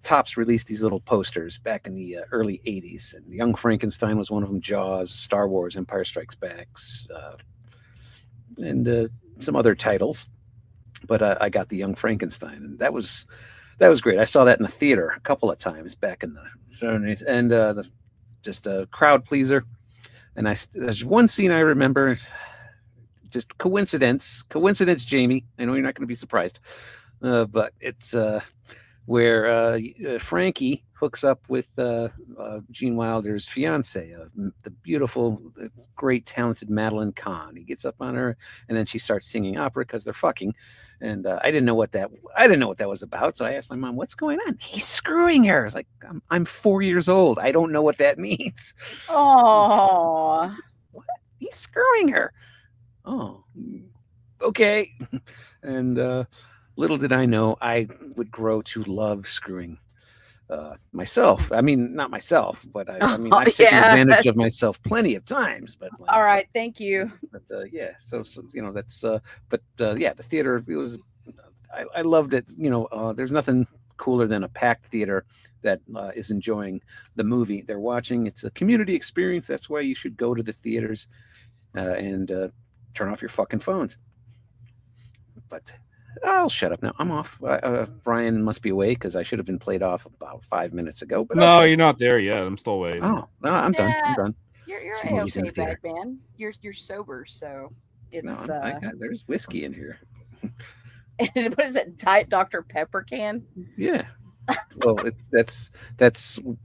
Topps released these little posters back in the early 80s, and Young Frankenstein was one of them, Jaws, Star Wars, Empire Strikes Back, and some other titles. But I got the Young Frankenstein, and that was great. I saw that in the theater a couple of times back in the just a crowd pleaser. And there's one scene I remember, just coincidence, Jamie. I know you're not going to be surprised, but it's where Frankie hooks up with Gene Wilder's fiance, the beautiful, great, talented Madeline Kahn. He gets up on her, and then she starts singing opera because they're fucking. And I didn't know what that was about. So I asked my mom, "What's going on?" He's screwing her. I was like, "I'm 4 years old. I don't know what that means." Oh, What? He's screwing her. Oh, okay. And little did I know I would grow to love screwing myself. I mean, not myself, but I mean, I've taken yeah. advantage of myself plenty of times. But like, All right, thank you. but yeah, so that's but yeah, the theater, it was, I loved it. There's nothing cooler than a packed theater that is enjoying the movie they're watching. It's a community experience. That's why you should go to the theaters and turn off your fucking phones. But I'll shut up now. I'm off. Brian must be away because I should have been played off about 5 minutes ago. But No, okay. you're not there yet. I'm still waiting. Oh, no, I'm done. I'm Yeah. done. You're See movies in okay, the theater. Bagman. You're sober, so it's No, there's whiskey in here. what is it? Diet Dr. Pepper can? Yeah. Well, that's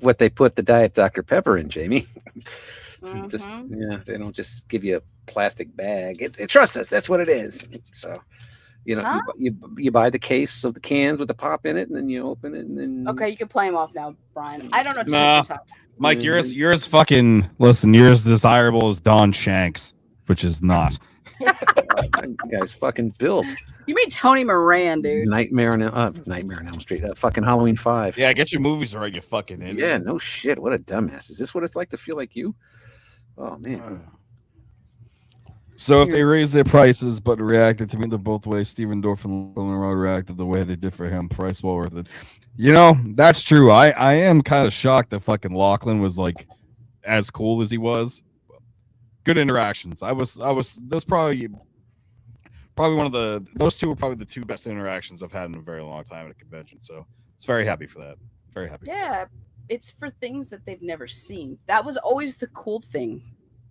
what they put the Diet Dr. Pepper in, Jamie. Just Mhm. they don't just give you a plastic bag. Trust us, that's what it is. So, Huh? you buy the case of the cans with the pop in it, and then you open it, and then Okay, you can play him off now, Brian. I don't know what Nah. you're talking. Mike, you're as fucking listen. You're as desirable as Don Shanks, which is not. You guys fucking built You mean Tony Moran, dude? Nightmare on Elm Street, fucking Halloween 5. Yeah, get your movies right, you fucking idiot. Yeah, no shit. What a dumbass. Is this what it's like to feel like you? Oh man. So if they raised their prices but reacted to me the both ways, Steven Dorff and Lachlan Rod reacted the way they did for him, price well worth it. That's true. I am kind of shocked that fucking Lachlan was like as cool as he was. Good interactions. Those probably one of those two were probably the two best interactions I've had in a very long time at a convention. So it's very happy for that. Very happy. Yeah, it's for things that they've never seen. That was always the cool thing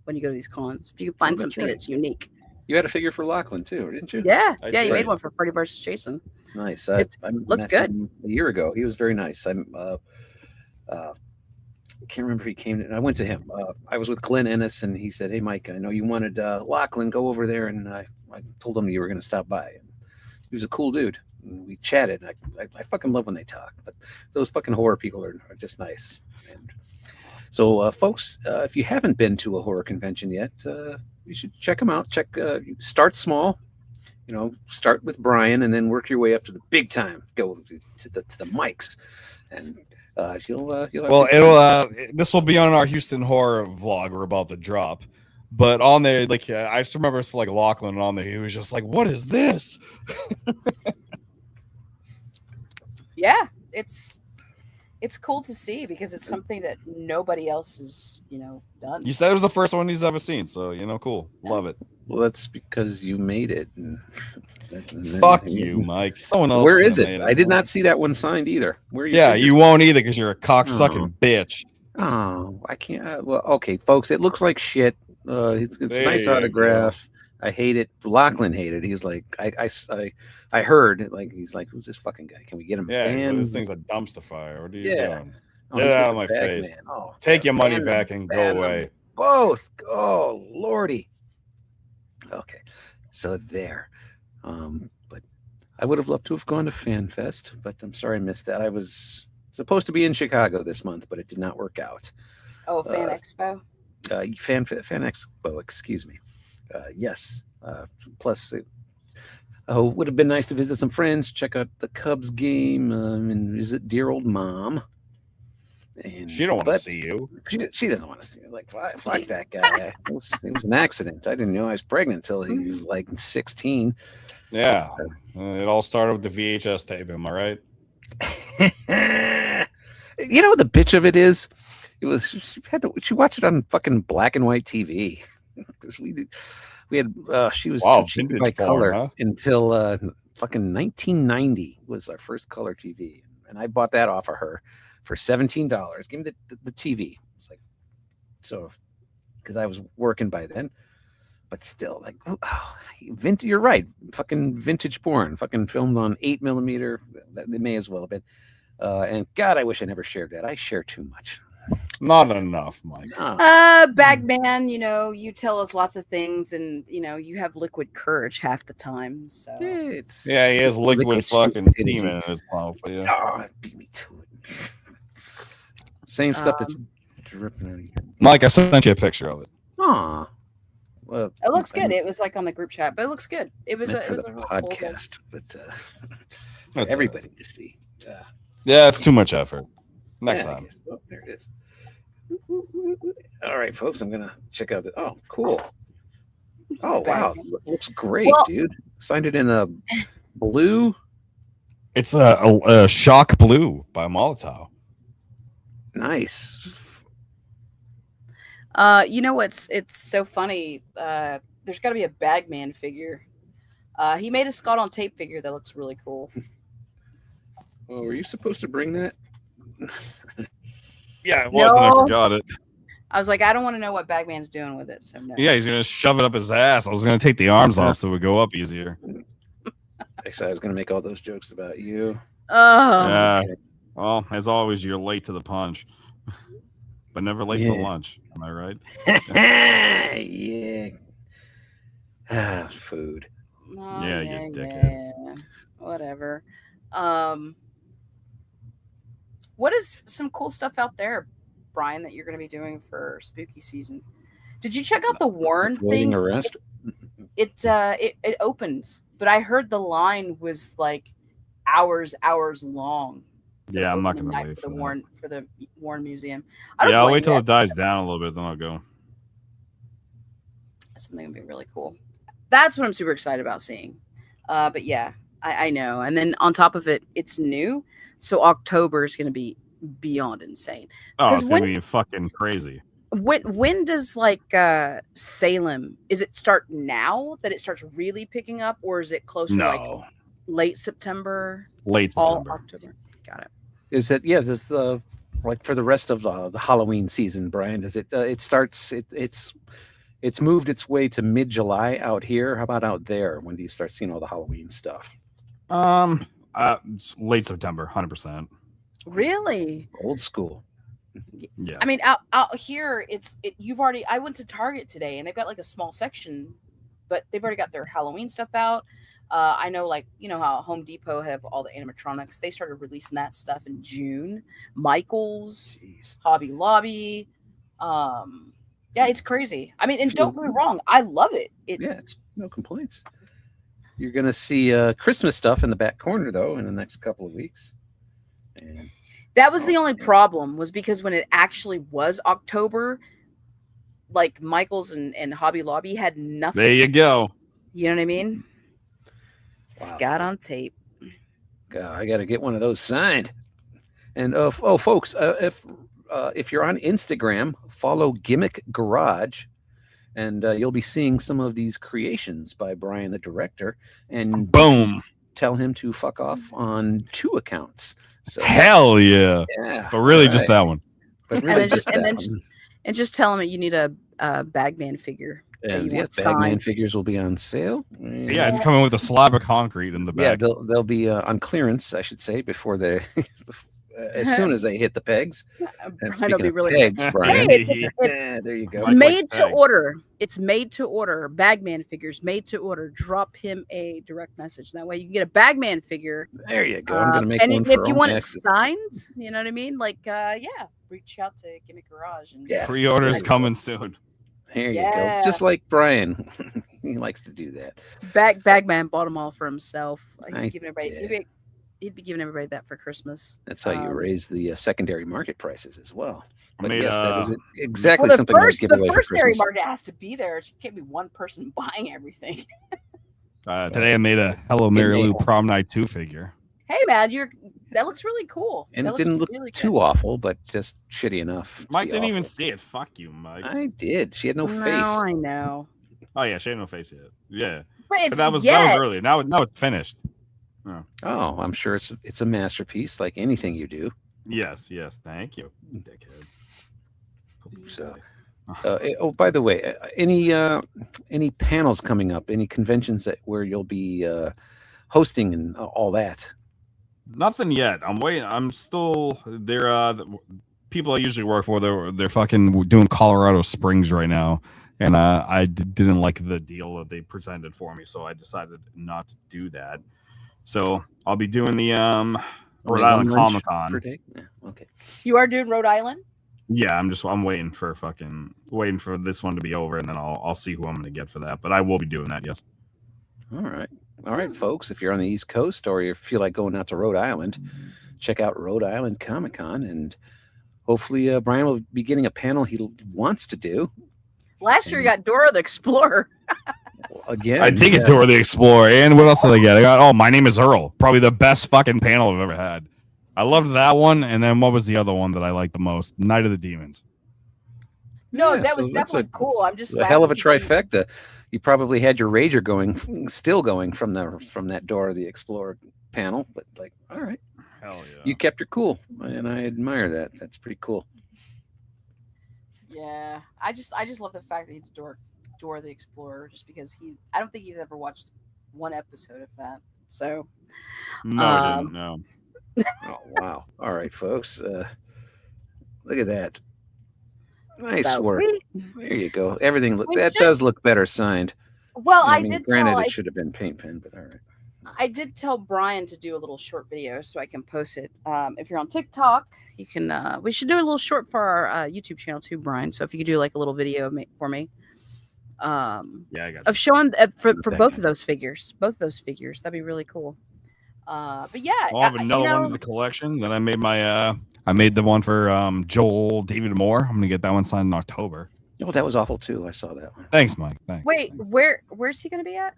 when you go to these cons. If you can find that's something right. that's unique. You had a figure for Lachlan too, didn't you? Yeah, I yeah, you did. made one for Freddy versus Jason. Nice. It I looks met good. him a year ago. He was very nice. Can't remember if he came. I went to him. I was with Glenn Ennis, and he said, "Hey, Mike, I know you wanted Lachlan. Go over there." And I told him you were going to stop by. And he was a cool dude. And we chatted. I fucking love when they talk. But those fucking horror people are just nice. And so, folks, if you haven't been to a horror convention yet, you should check them out. Start small. Start with Brian, and then work your way up to the big time. Go to the mics, and you'll. Well, this will be on our Houston horror vlog we're about to drop. But on there, like I just remember it's like Lachlan on there. He was just like, "What is this?" Yeah, it's cool to see because it's something that nobody else has, done. You said it was the first one he's ever seen, so cool, love it. Well, that's because you made it. And Fuck you, Mike. Someone else. Where is made it? I did not see that one signed either. Where are you? Yeah, you won't either because you're a cocksucking bitch. Oh, I can't. Well, okay, folks. It looks like shit. It's a There nice you autograph. I hate it. Lachlan hated it. He was like, I heard like he's like, who's this fucking guy? Can we get him? Yeah, he's like, banned? this thing's a dumpster fire. What are you Yeah. doing? Oh, Get he's out with of the my bag face. man. Oh, Take your money ban back them, and ban go them away. Both. Oh, lordy. Okay, so there. But I would have loved to have gone to FanFest, but I'm sorry I missed that. I was supposed to be in Chicago this month, but it did not work out. Oh, Fan Expo. Fan Expo, excuse me. Yes. Plus, it would have been nice to visit some friends, check out the Cubs game, and visit dear old mom. And She don't want to see you. She doesn't want to see it. Like, fuck that guy. It was an accident. I didn't know I was pregnant until he was like 16. Yeah, it all started with the VHS tape. Am I right? The bitch of it is, it was she watched it on fucking black and white TV because we had she was too cheap to buy vintage porn, color huh? until fucking 1990 was our first color TV, and and I bought that off of her for $17. Give me the TV. It's like, so, because I was working by then, but still, like, you're right. Fucking vintage porn, fucking filmed on 8mm. They may as well have been. And God, I wish I never shared that. I share too much. Not enough, Mike. Bagman, you tell us lots of things, and you have liquid courage half the time. So Yeah, he has liquid fucking stupidity. semen in his mouth. But yeah. Beat me to it. Same stuff that's dripping out of here. Mike, I sent you a picture of it. Aw. Well, it looks good. It was like on the group chat, but it looks good. It was meant a for it was the a real cool podcast, but for That's everybody to see. Yeah, it's too much effort. Next Yeah, I time. guess. Oh, there it is. All right, folks, I'm gonna check out the. Oh, cool. Oh wow, looks great, Well- dude. Signed it in a blue. It's a Shock Blue by Molotov. Nice. It's so funny. There's got to be a Bagman figure. He made a Scott on tape figure that looks really cool. Oh, were you supposed to bring that? Yeah, it was, and I No. forgot it. I was like, I don't want to know what Bagman's doing with it. So no. Yeah, he's gonna shove it up his ass. I was gonna take the arms off so it would go up easier. Actually, I was gonna make all those jokes about you. Oh. Yeah. Well, as always, you're late to the punch, but never late for Yeah. lunch. Am I right? Yeah. Food. Oh, Yeah, you dickhead. yeah. Whatever. What is some cool stuff out there, Brian, that you're going to be doing for spooky season? Did you check out the Warren Avoiding thing? arrest. It opened, but I heard the line was like hours long. for the Yeah, I'm not opening gonna night wait for the for that. Warren Museum. Yeah, I'll blame wait till you. it dies down a little bit, then I'll go. That's something would be really cool. That's what I'm super excited about seeing. But yeah, I know. And then on top of it, it's new, so October is going to be beyond insane. Oh, 'Cause it's gonna be fucking crazy. When does Salem? Is it start now that it starts really picking up, or is it closer like No, late September, late all September. October? Got it. Is it? Yeah. This like for the rest of the Halloween season, Brian. Does it? It starts. It's moved its way to mid-July out here. How about out there? When do you start seeing all the Halloween stuff? It's late September, 100%. Really? Old school. Yeah. I mean, out here, you've already. I went to Target today, and they've got like a small section, but they've already got their Halloween stuff out. I know, how Home Depot have all the animatronics. They started releasing that stuff in June. Michaels, Jeez. Hobby Lobby. Yeah, it's crazy. I mean, and don't get me wrong, I love it. Yeah, it's no complaints. You're gonna see Christmas stuff in the back corner though in the next couple of weeks. And That was the only problem, was because when it actually was October, like Michaels and Hobby Lobby had nothing. There you go. You know what I mean? Wow. Scott on tape. God, I got to get one of those signed. And folks, if you're on Instagram, follow Gimmick Garage, and you'll be seeing some of these creations by Brian, the director. And Boom. tell him to fuck off on 2 accounts. So Hell yeah. yeah, But really, all just right. that one. But And really then just and that then one. And just tell him that you need a Bagman figure. that And you yeah, want Bagman signed. figures will be on sale. Yeah, it's coming with a slab of concrete in the Yeah, back. they'll be on clearance, I should say, before they, as soon as they hit the pegs. And Brian will speaking be of really pegs, Brian, Hey, it's yeah, there you go. Mike likes made to pegs. order. It's made to order. Bagman figures made to order. Drop him a direct message. That way you can get a Bagman figure. There you go. I'm gonna make and one if for you all want my it exes. signed, you know what I mean? Reach out to Gimmick Garage and Yes. Pre-orders There you coming soon. There you Yeah. go. Just like Brian, he likes to do that. Bagman bought them all for himself. He'd I be giving everybody. did. He'd be giving everybody that for Christmas. That's how you raise the secondary market prices as well. But Made, yes, that is uh, exactly Well, something I would give away the for first area Christmas. market has to be there. It can't be one person buying everything. Today I made a Hello Mary Lou Mayhem. Prom Night 2 figure. Hey man, that looks really cool. And That it looks didn't look really good. too awful, but just shitty enough. to Mike be didn't even awful. see it. Fuck you, Mike. I did. She had no face. No, I know. Oh yeah, she had no face yet. Yeah, But but it's that was yes. earlier. Now it's finished. Oh, I'm sure it's a masterpiece, like anything you do. Yes, thank you, dickhead. So, oh, by the way, any panels coming up? Any conventions where you'll be hosting and all that? Nothing yet. I'm waiting. I'm still there. People I usually work for, they're fucking doing Colorado Springs right now, and I didn't like the deal that they presented for me, so I decided not to do that. So I'll be doing the Only Rhode one Island lunch Comic per Con. day? Yeah, okay. You are doing Rhode Island? Yeah, I'm waiting for this one to be over, and then I'll see who I'm gonna get for that. But I will be doing that. Yes. All right, folks. If you're on the East Coast or you feel like going out to Rhode Island, check out Rhode Island Comic Con, and hopefully Brian will be getting a panel he wants to do. Last year, you got Dora the Explorer. Again, I did get yes. Dora the Explorer, and what else did I get? I got My Name Is Earl, probably the best fucking panel I've ever had. I loved that one, and then what was the other one that I liked the most? Night of the Demons. No, Yeah, that so was that's definitely cool. I'm just a hell of a laughing because trifecta. You probably had your rager still going from that Dora the Explorer panel, but like, all right, Hell yeah. you kept your cool, and I admire that. That's pretty cool. Yeah, I just love the fact that he's Dora the Explorer, just because I don't think he's ever watched one episode of that. So No, I didn't. No. Oh wow! All right, folks, look at that. Nice so work. There you go. Everything We that should- does look better signed. Well, I I mean, did granted, tell it should have been paint pen, but all right. I did tell Brian to do a little short video so I can post it. If you're on TikTok, you can. We should do a little short for our YouTube channel too, Brian. So if you could do like a little video for me, Yeah, I got of showing for Thank both you. of those figures, that'd be really cool. But yeah, I'll have another one in the collection. Then I made the one for Joel David Moore. I'm gonna get that one signed in October. Oh, that was awful too. I saw that one. Thanks, Mike. Thanks. Wait, Thanks. where's he gonna be at?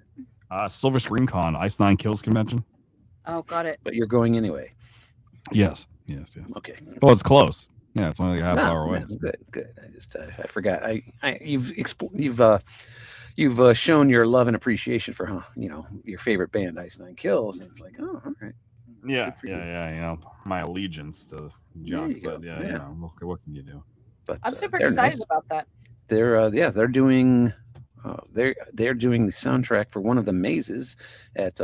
Silver Screen Con, Ice 9 Kills convention. Oh, got it. But you're going anyway. Yes. Okay. Well, it's close. Yeah, it's only like a half No, hour away. no, good. I forgot. You've shown your love and appreciation for your favorite band, Ice 9 Kills, and it's like, oh, all right. Yeah, Good for you. yeah. You know, my allegiance to junk, you go. but yeah, Yeah. you know, what can you do? But I'm super they're excited nice. about that. They're doing they're doing the soundtrack for one of the mazes at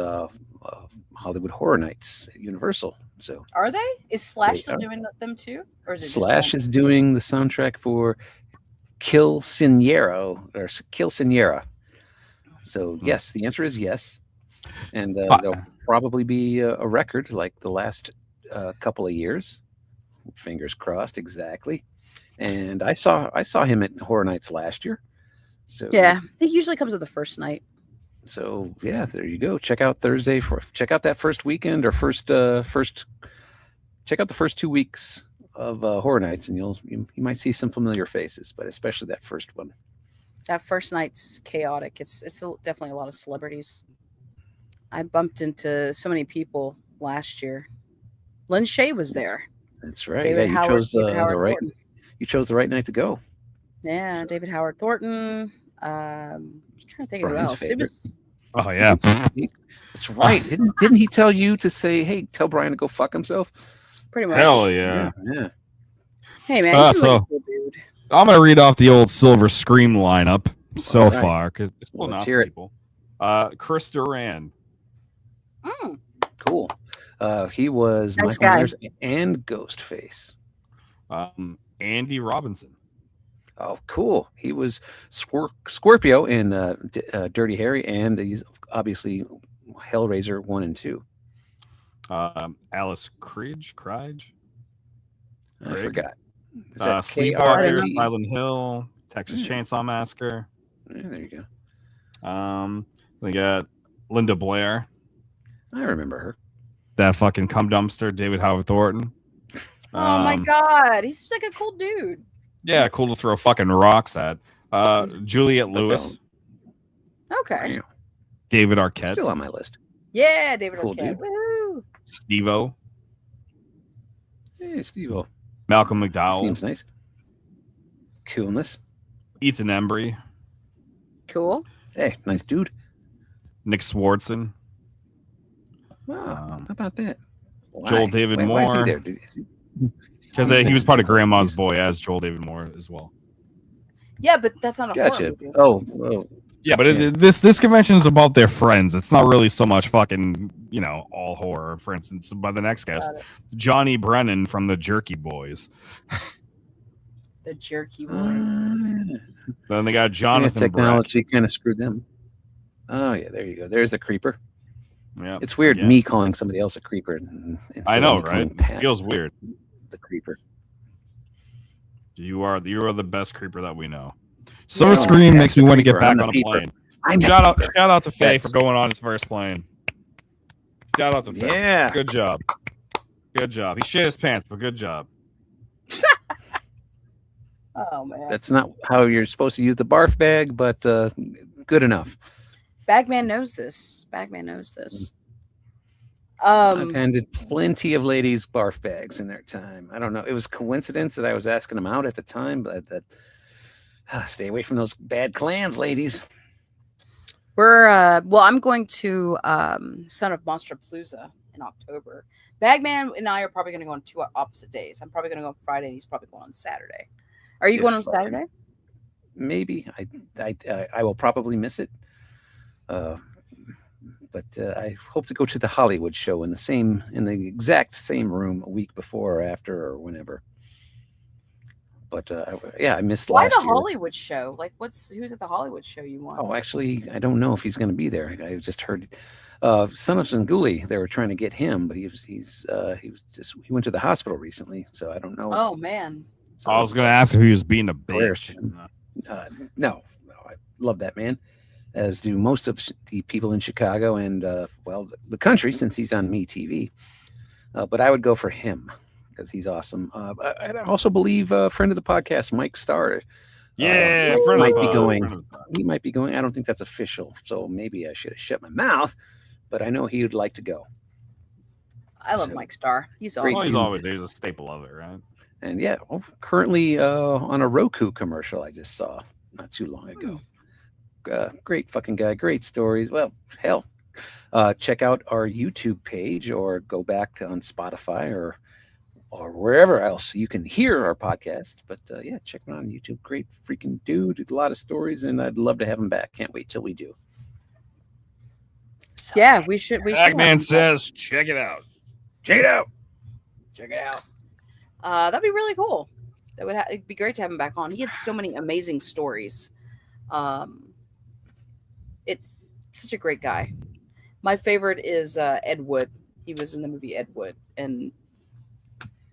Hollywood Horror Nights at Universal. So Are they? Is Slash They still are. doing them too, or is it Slash just is doing the soundtrack for Kill Siniero. So yes, the answer is yes, and there'll probably be a record like the last couple of years. Fingers crossed, exactly. And I saw him at Horror Nights last year. So Yeah, he usually comes to the first night. So yeah, there you go. Check out check out that first weekend or check out the first 2 weeks of Horror Nights, and you might see some familiar faces, but especially that first one. That first night's chaotic. It's definitely a lot of celebrities. I bumped into so many people last year. Lynn Shay was there. That's right. David You Howard, chose the David Howard right. Thornton. You chose the right night to go. Yeah, So- David Howard Thornton. I'm trying to think of who Brian's else. It favorite. was Oh yeah. That's right. Didn't he tell you to say, "Hey, tell Brian to go fuck himself"? pretty much. Hell yeah. Yeah. Hey man, Ah, he's like so- a cool dude. I'm gonna read off the old Silver Scream lineup so All right. far because it's still Let's not hear it. people. Chris Duran, Mm, Cool. He was Nice Michael guy. Myers and Ghostface. Andy Robinson, Oh, cool. He was Scorpio in Dirty Harry, and he's obviously Hellraiser 1 and 2. Alice Cridge, I Craig? forgot. Is I Sleepwalker, don't know. Silent Hill, Texas Hmm. Chainsaw Massacre. Yeah, there you go. We got Linda Blair, I remember her. that fucking cum dumpster, David Howard Thornton. oh my god, he seems like a cool dude. Yeah, cool to throw fucking rocks at. Juliette Lewis, Okay. Damn, David Arquette, still on my list. Yeah, David Cool Arquette. dude. Woohoo. Steve-O, Hey, Steve-O. Malcolm McDowell, Seems nice. Coolness. Ethan Embry, Cool. Hey, nice dude. Nick Swartzen, How about that? Why? Joel David Why is he Moore. there? Because he was part of Grandma's Boy as Joel David Moore as well. Yeah, but that's not a horror Gotcha. movie. Oh, Yeah, but Yeah. This convention is about their friends. It's not really so much fucking, all horror. For instance, by the next guest, Got it. Johnny Brennan from the Jerky Boys. The Jerky Boys. Then they got Jonathan Brett. technology kind of screwed them. Oh yeah, there you go. There's the creeper. Yeah, It's weird again. me calling somebody else a creeper. I know, right? Calling It Pat feels weird. the creeper. You are the best creeper that we know. So Yeah, Scream Pat's makes me the want to get creeper. back I'm the on a peeper. plane. I'm the Shout peeper. out to Faye That's- for going on his first plane. Shout out to Faye. Yeah. Good job. Good job. He shit his pants, but good job. Oh man. That's not how you're supposed to use the barf bag, but good enough. Bagman knows this. Bagman knows this. I've handed plenty of ladies barf bags in their time. I don't know. It was coincidence that I was asking them out at the time, but stay away from those bad clams, ladies. We're I'm going to Son of Monster Palooza in October. Bagman and I are probably going to go on two opposite days. I'm probably going to go on Friday, and he's probably going on Saturday. Are you If going on I can- Saturday? Maybe I will probably miss it. But I hope to go to the Hollywood show in the exact same room a week before or after or whenever. But I missed Why last the year. Hollywood show? Like, who's at the Hollywood show you want? Oh, actually, I don't know if he's going to be there. I just heard Son of Sanguli. They were trying to get him, but he went to the hospital recently, so I don't know. Oh man. So, I was going to ask if he was being a Prayers. bitch. no, I love that man, as do most of the people in Chicago and the country, since he's on MeTV. But I would go for him because he's awesome. I also believe a friend of the podcast, Mike Starr. Yeah, He friend of might the be pod, going. friend of the pod. He might be going. I don't think that's official, so maybe I should have shut my mouth. But I know he would like to go. I love So, Mike Starr. He's great awesome. Well, dude. he's a staple of it, right? And yeah, currently on a Roku commercial I just saw not too long ago. Great fucking guy, great stories. Well, hell, check out our YouTube page or go back on Spotify or wherever else you can hear our podcast. But yeah, check him out on YouTube. Great freaking dude. Did a lot of stories, and I'd love to have him back. Can't wait till we do. So, Yeah, we should. Pac-Man says, check it out. check it out. Check it out. That'd be really cool. It'd be great to have him back on. He had so many amazing stories. Such a great guy. My favorite is Ed Wood. He was in the movie Ed Wood, and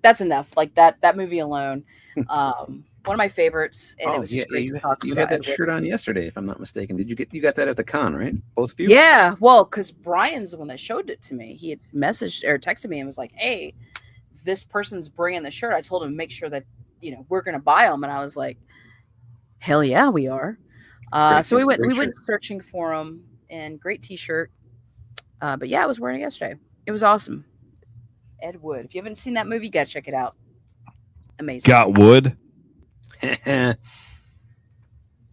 that's enough. Like that movie alone. One of my favorites, and it was just great to talk you about. had Ed that Wood. shirt on yesterday, if I'm not mistaken. Did you got that at the con, right? Both of you? Yeah, well, because Brian's the one that showed it to me. He had messaged or texted me and was like, "Hey, this person's bringing the shirt." I told him to make sure that we're gonna buy them, and I was like, "Hell yeah, we are." Great So we dude, went great went searching for them, and great T-shirt. But yeah, I was wearing it yesterday. It was awesome. Ed Wood. If you haven't seen that movie, you gotta check it out. Amazing. Got wood.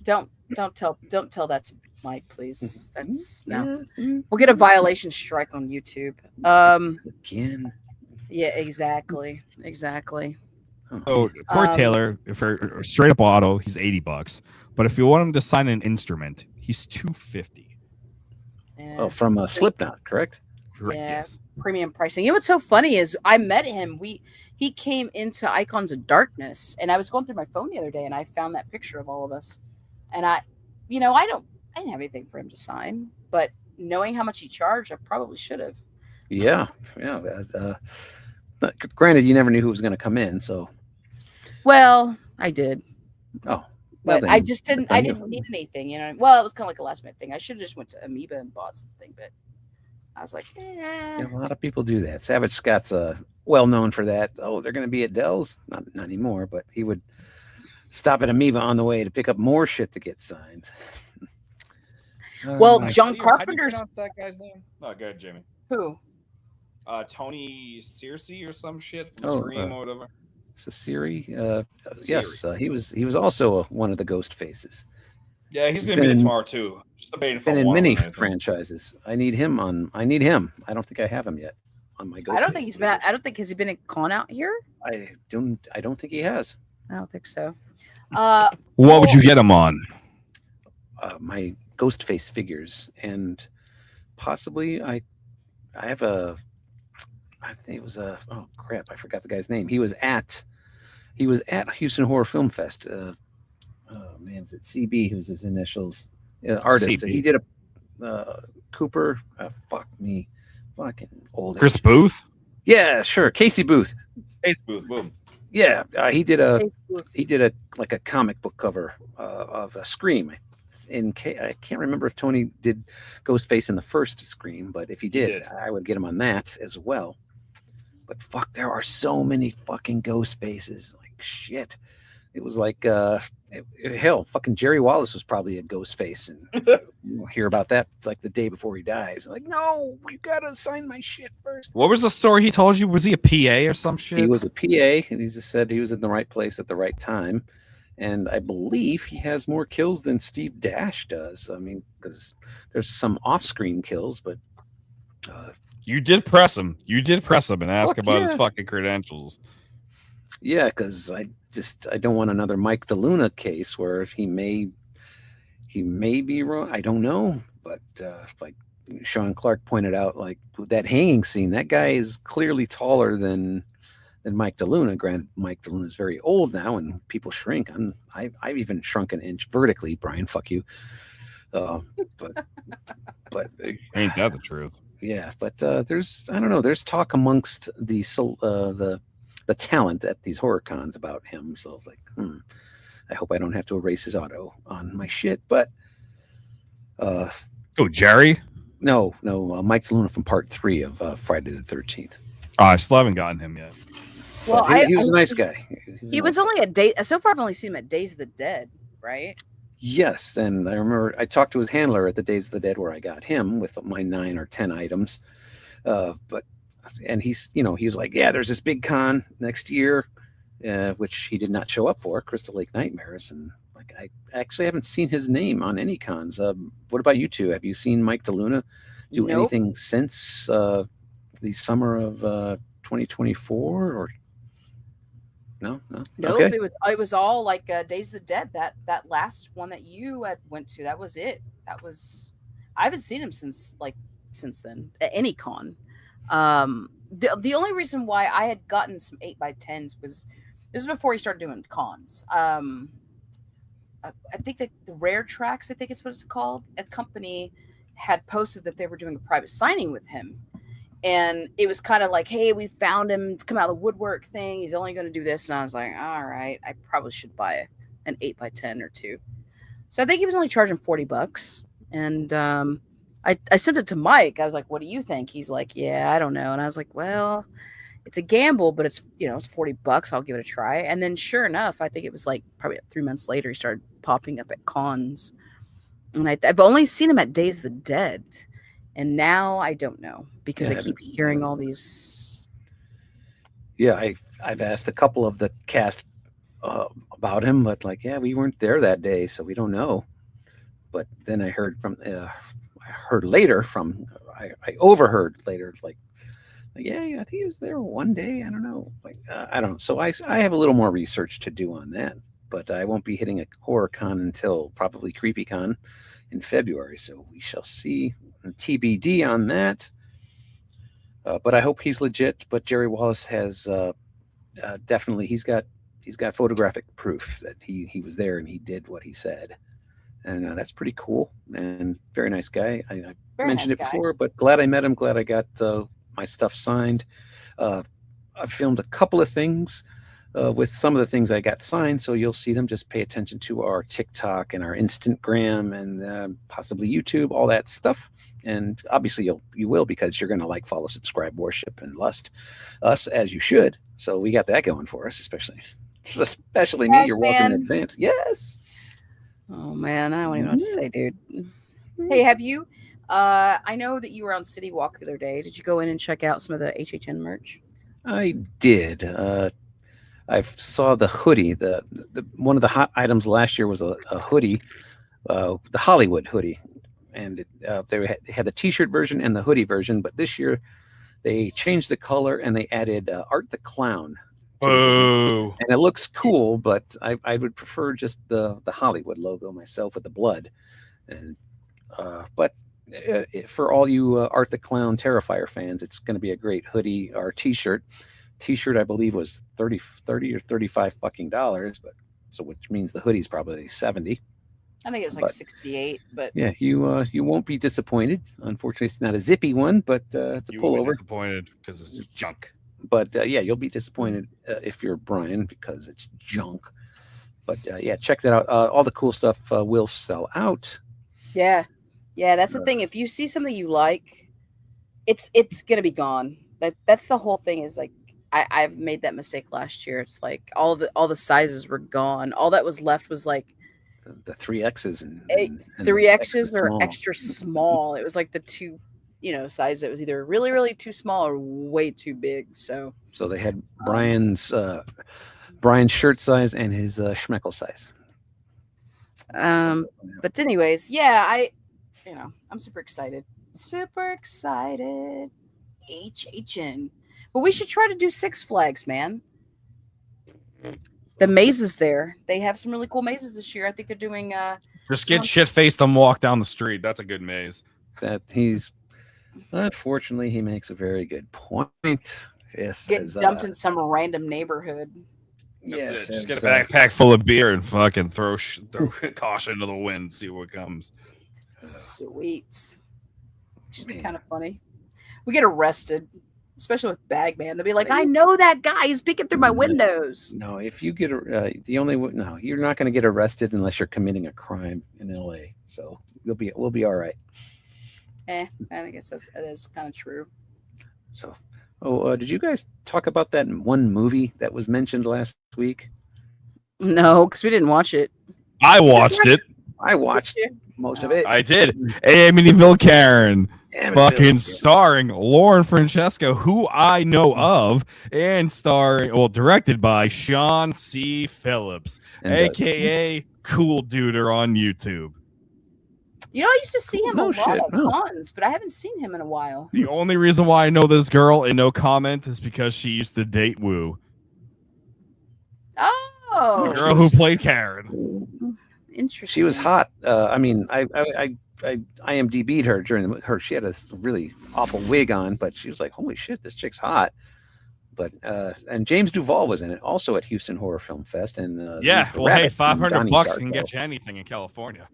Don't tell that to Mike, please. That's no. Yeah, We'll get a violation strike on YouTube. again. Yeah, exactly. So Court Um, Taylor, for straight up auto, he's $80. But if you want him to sign an instrument, he's $250. Yeah. Oh, from Slipknot, correct? Correct. Yeah. Yes. Premium pricing. You know what's so funny is I met him. He came into Icons of Darkness, and I was going through my phone the other day, and I found that picture of all of us. And I didn't have anything for him to sign, but knowing how much he charged, I probably should have. Yeah. But granted, you never knew who was going to come in, so Well, I did, well, but then, I just didn't. I then you- didn't need anything, Well, it was kind of like a last minute thing. I should have just went to Amoeba and bought something, but I was like, Yeah, a lot of people do that. Savage Scott's well known for that. Oh, they're going to be at Dell's, not anymore, but he would stop at Amoeba on the way to pick up more shit to get signed. Well, How John do you pronounce Carpenter's that guy's name? Oh, good, Jimmy. who? Tony Searcy or some shit from Oh, Scream or whatever. Sasiri, yes, he was also one of the ghost faces. Yeah, he's He's gonna been be in- tomorrow too. Just debating Been for in one of many them, I think. franchises. I need him on. I need him. I don't think I have him yet on my Ghostface. I don't think he's been. I don't think has he been in con out here. I don't. I don't think he has. I don't think so. What well, would you get him on? My Ghostface figures, and possibly I have a. I think it was a. Oh crap! I forgot the guy's name. He was at Houston Horror Film Fest. Oh man, is it CB? Who's his initials? Artist. CB. He did a Cooper. Fuck me, fucking old. Chris age. Booth? Yeah, sure. Casey Booth. Ace Booth, boom. Yeah, he did a Facebook. like a comic book cover of a Scream. I can't remember if Tony did Ghostface in the first Scream, but if he did, I would get him on that as well. But fuck, there are so many fucking ghost faces. Like shit. It was like hell, fucking Jerry Wallace was probably a ghost face, and you'll hear about that like the day before he dies. Like, no, you gotta sign my shit first. What was the story he told you? Was he a PA or some shit? He was a PA, and he just said he was in the right place at the right time. And I believe he has more kills than Steve Dash does. I mean, because there's some off-screen kills, but You did press him. You did press him and ask Fuck about his yeah. fucking credentials. yeah, because I don't want another Mike DeLuna case where he may be wrong. I don't know, but like Sean Clark pointed out, like that hanging scene, that guy is clearly taller than Mike DeLuna. Granted, Mike DeLuna is very old now, and people shrink. I've even shrunk an inch vertically. Brian, fuck you. But Ain't that the truth? yeah, but there's I don't know. There's talk amongst the talent at these horror cons about him. So it's like, I hope I don't have to erase his auto on my shit. But Oh, Jerry? no, Mike DeLuna from Part 3 of Friday the 13th. Oh, I still haven't gotten him yet. Well, He was a nice guy. He was only at day. So far, I've only seen him at Days of the Dead, right? Yes, and I remember I talked to his handler at the Days of the Dead where I got him with my 9 or 10 items. And he was like, yeah, there's this big con next year, which he did not show up for, Crystal Lake Nightmares. And like, I actually haven't seen his name on any cons. What about you two? Have you seen Mike DeLuna do Nope. anything since the summer of 2024 or? No. Nope. Okay. It was all like Days of the Dead. That last one that you had went to, that was it. I haven't seen him since then at any con. The only reason why I had gotten some 8x10s was this is before he started doing cons. I think that the Rare Tracks, I think it's what it's called, a company had posted that they were doing a private signing with him. And it was kind of like, hey, we found him to come out of the woodwork thing. He's only going to do this. And I was like, all right, I probably should buy an 8x10 or two. So I think he was only charging $40. And I sent it to Mike. I was like, what do you think? He's like, yeah, I don't know. And I was like, well, it's a gamble, but it's $40. I'll give it a try. And then sure enough, I think it was like probably 3 months later, he started popping up at cons. And I've only seen him at Days of the Dead. And now I don't know because I keep hearing all these. Yeah, I've asked a couple of the cast about him, but like, yeah, we weren't there that day, so we don't know. But then I heard I overheard later, like, yeah, I think he was there one day. I don't know, I don't know. So I have a little more research to do on that, but I won't be hitting a horror con until probably CreepyCon in February. So we shall see. TBD on that. But I hope he's legit. But Jerry Wallace has definitely he's got photographic proof that he was there and he did what he said, and that's pretty cool and very nice guy. I mentioned it before, but glad I met him. Glad I got my stuff signed. I filmed a couple of things with some of the things I got signed, so you'll see them. Just pay attention to our TikTok and our Instagram and possibly YouTube, all that stuff. And obviously you will, because you're going to follow, subscribe, worship, and lust us as you should. So we got that going for us, especially me. You're welcome in advance. Yes. Oh man, I don't even know what to say, dude. Hey, have you? I know that you were on City Walk the other day. Did you go in and check out some of the HHN merch? I did. I saw the hoodie. The one of the hot items last year was a hoodie the Hollywood hoodie, and they had the T-shirt version and the hoodie version. But this year they changed the color and they added Art the Clown. Oh, And it looks cool, but I would prefer just the Hollywood logo myself with the blood. And but for all you Art the Clown Terrifier fans, it's going to be a great hoodie or T-shirt. T-shirt I believe was 30 or 35 fucking dollars, but so which means the hoodie's probably 70. I think it was like But- 68, but Yeah, you won't be disappointed. Unfortunately, it's not a zippy one, but it's a you will be pullover. disappointed because it's junk. But yeah, you'll be disappointed if you're Brian because it's junk. But yeah, check that out. All the cool stuff will sell out. yeah. Yeah, that's the thing. If you see something you like, it's gonna be gone. That's the whole thing is like I've made that mistake last year. It's like all the sizes were gone. All that was left was like The 3Xs and 3Xs or small. extra small. It was like the two, size that was either really, really too small or way too big. So So they had Brian's shirt size and his schmeckle size. but anyways, yeah, I'm super excited. Super excited. HHN. But we should try to do Six Flags, man. The mazes there. They have some really cool mazes this year. I think they're doing Just get shit faced and walk down the street. That's a good maze. That he's unfortunately he makes a very good point. Yes, get as, dumped in some random neighborhood. That's yes, it. Just as, get a backpack full of beer and fucking throw caution to the wind. See what comes. Sweet. Should be kind of funny. We get arrested, especially with Bagman. They'll be like, I know that guy. He's peeking through my windows. No, if you get no, you're not going to get arrested unless you're committing a crime in LA. So we'll be all right. I guess that is kind of true. So, did you guys talk about that one movie that was mentioned last week? No, because we didn't watch it. I watched it. I watched most of it. I did. Amityville Karen. Amityville, Fucking yeah. starring Lauren Francesco, who I know of, and directed by Sean C. Phillips, And, aka Cool Duder on YouTube. I used to see him No a lot shit, of no. cons, but I haven't seen him in a while. The only reason why I know this girl and no comment is because she used to date Woo, Oh, the girl who played Karen. interesting. She was hot. I mean, I IMDb'd her during her. She had a really awful wig on, but she was like, "Holy shit, this chick's hot." But and James Duvall was in it, also at Houston Horror Film Fest. And Yeah, he's the well, hey, rabbit from $500 Donnie can Darko. get you anything in California.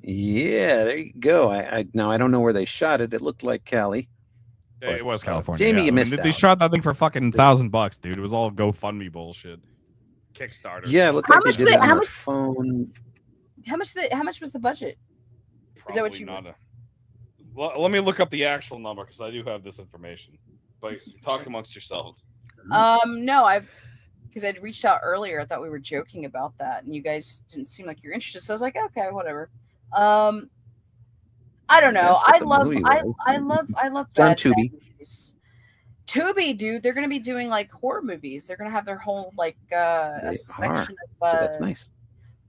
Yeah, there you go. I now I don't know where they shot it. It looked like Cali. Hey, it was California. Jamie, yeah. you missed They out. shot that thing for fucking $1,000, dude. It was all GoFundMe bullshit. Kickstarter. Yeah, it looked How like they much did they- it on how their much- phone. How much was the budget? Is that what Probably you- not let me look up the actual number because I do have this information. But talk amongst yourselves. No, because I'd reached out earlier. I thought we were joking about that, and you guys didn't seem like you're interested. So I was like, okay, whatever. I don't know. That's what I the love, movie I was. love It's on bad Tubi. movies. Tubi, dude, they're gonna be doing like horror movies. They're gonna have their whole like a They section So of that's nice.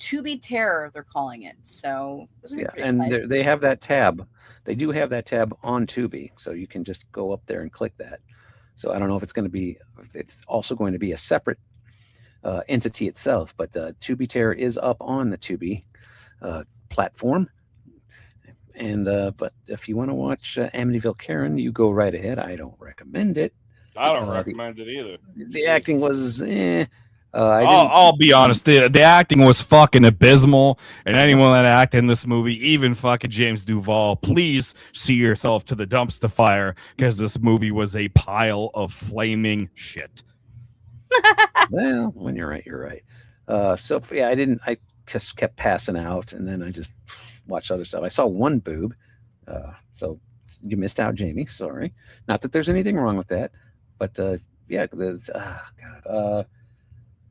Tubi Terror. They're calling it. So those are Yeah, pretty and exciting. they have that tab. They do have that tab on Tubi, so you can just go up there and click that. So I don't know if it's going to be. It's also going to be a separate entity itself, but Tubi Terror is up on the Tubi platform. And but if you want to watch Amityville Karen, you go right ahead. I don't recommend it. I don't the- recommend it either. The acting was. I'll be honest. The acting was fucking abysmal, and anyone that acted in this movie, even fucking James Duvall, please see yourself to the dumpster fire because this movie was a pile of flaming shit. Well, when you're right, you're right. So yeah, I just kept passing out, and then I just watched other stuff. I saw one boob, so you missed out, Jamie. Sorry. Not that there's anything wrong with that, but yeah, God.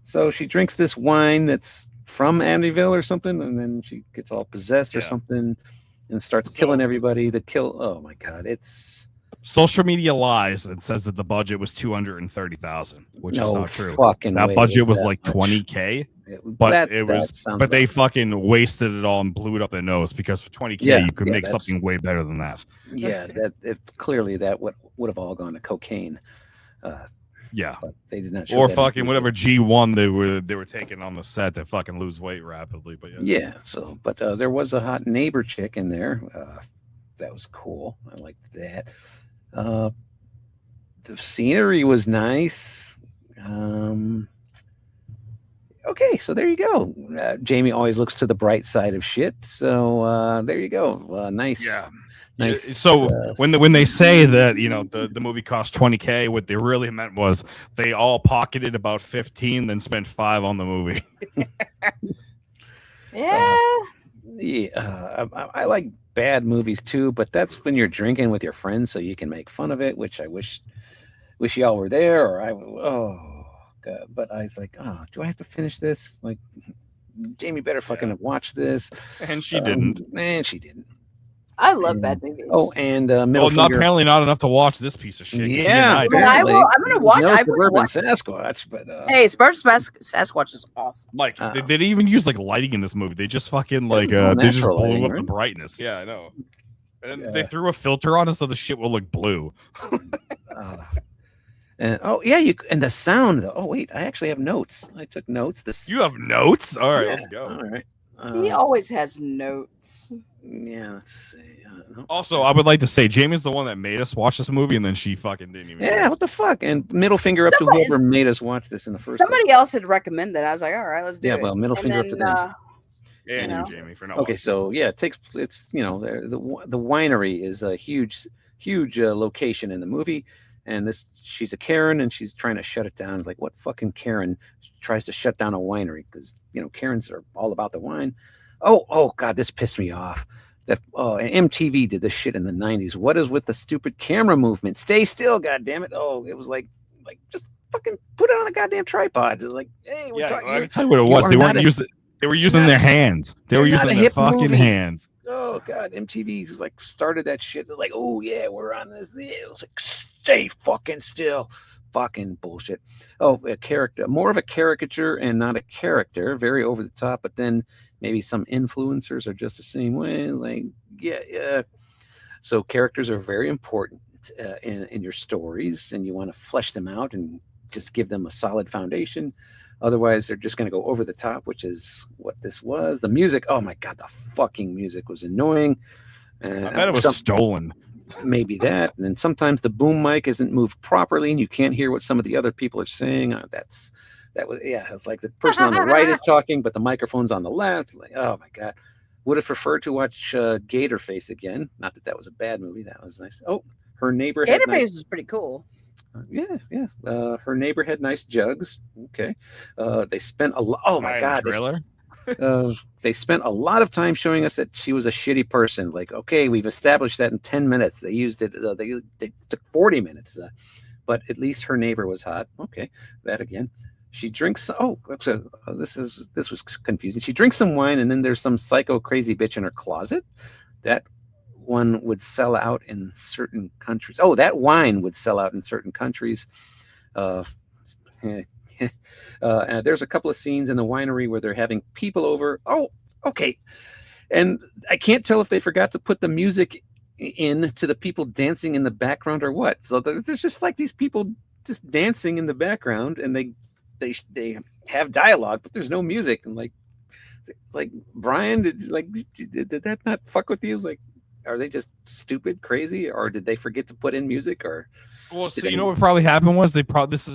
So she drinks this wine that's from Amityville or something, and then she gets all possessed or Yeah. something, and starts killing everybody. Oh my God, it's social media lies and says that the budget was 230,000, which is No not true. fucking That way budget it was that like much. 20K, It- but that- it that was, sounds but they about right. fucking wasted it all and blew it up their nose because for 20K Yeah, you could yeah, make that's- something way better than that. Yeah, clearly that would have all gone to cocaine. Yeah. But they did not show Or that in fucking the whatever movie. G1 they were taking on the set to fucking lose weight rapidly. But Yeah, so but there was a hot neighbor chick in there. That was cool. I liked that. The scenery was nice. Okay, so there you go. Jamie always looks to the bright side of shit. So there you go. Nice. Yeah. Nice. So when they say that the movie cost 20K, what they really meant was they all pocketed about 15, then spent 5 on the movie. Yeah. I like bad movies too, but that's when you're drinking with your friends, so you can make fun of it. Which I wish y'all were there, or oh god. But I was like, oh, do I have to finish this? Like, Jamie better fucking watch this, And she didn't. And she didn't. I love bad movies. Oh, and middle Well, not finger. apparently not enough to watch this piece of shit. 'Cause he and Yeah, I But did. I will. I'm gonna watch. No I would suburban watch. Sasquatch, but Hey, Sasquatch is awesome. Like they didn't even use like lighting in this movie. They just fucking like was all they just natural blew lighting, up the right? brightness. Yeah, I know. And Yeah. they threw a filter on it so the shit will look blue. And and the sound. Oh wait, I actually have notes. I took notes. This You have notes? All right, Yeah, let's go. All right. He always has notes. Yeah, let's see. No. Also, I would like to say Jamie's the one that made us watch this movie, and then she fucking didn't even. Yeah, what the fuck? And middle finger up Somebody- to whoever made us watch this in the first Somebody else had recommended it. I was like, all right, let's do Yeah, it. well, middle And finger up to then, them. And you know. you, Jamie, for no. Okay, so yeah, it's the winery is a huge location in the movie, and she's a Karen and she's trying to shut it down. It's like, what fucking Karen tries to shut down a winery? Because Karens are all about the wine. Oh god, this pissed me off. That MTV did this shit in the 90s. What is with the stupid camera movement? Stay still, god damn it. Oh, it was like just fucking put it on a goddamn tripod. It's like, hey, we're Yeah, talking. I can tell you what it you was. are They not weren't a- using. They were using not- their hands. They were you're not using a their hip fucking movie. hands. Oh god, MTV's like started that shit. It's like, oh yeah, we're on this. It was like, stay fucking still. Fucking bullshit. Oh, a character, more of a caricature and not a character. Very over the top, but then maybe some influencers are just the same way. Like, yeah. So characters are very important in your stories, and you want to flesh them out and just give them a solid foundation. Otherwise, they're just going to go over the top, which is what this was. The music, oh my god, the fucking music was annoying. I bet it was stolen. Maybe that. And then sometimes the boom mic isn't moved properly, and you can't hear what some of the other people are saying. It's like the person on the right is talking, but the microphone's on the left. Like, oh my god. Would have preferred to watch Gator Face again. Not that was a bad movie. That was nice. Oh, her neighbor had Gator nice- Face was pretty cool. Yeah. Her neighbor had nice jugs. Okay. They spent a lot. Oh my god. Trailer. They spent a lot of time showing us that she was a shitty person. Like, okay, we've established that in 10 minutes. They used it. They took 40 minutes. But at least her neighbor was hot. Okay, that again. She drinks. This was confusing. She drinks some wine, and then there's some psycho crazy bitch in her closet. That one would sell out in certain countries. Oh, that wine would sell out in certain countries. And there's a couple of scenes in the winery where they're having people over. Oh, okay. And I can't tell if they forgot to put the music in to the people dancing in the background or what. So there's just like these people just dancing in the background, and they have dialogue, but there's no music. And like, it's like, Brian, did that not fuck with you? It's like, are they just stupid, crazy, or did they forget to put in music? Or Well, so you know what probably happened was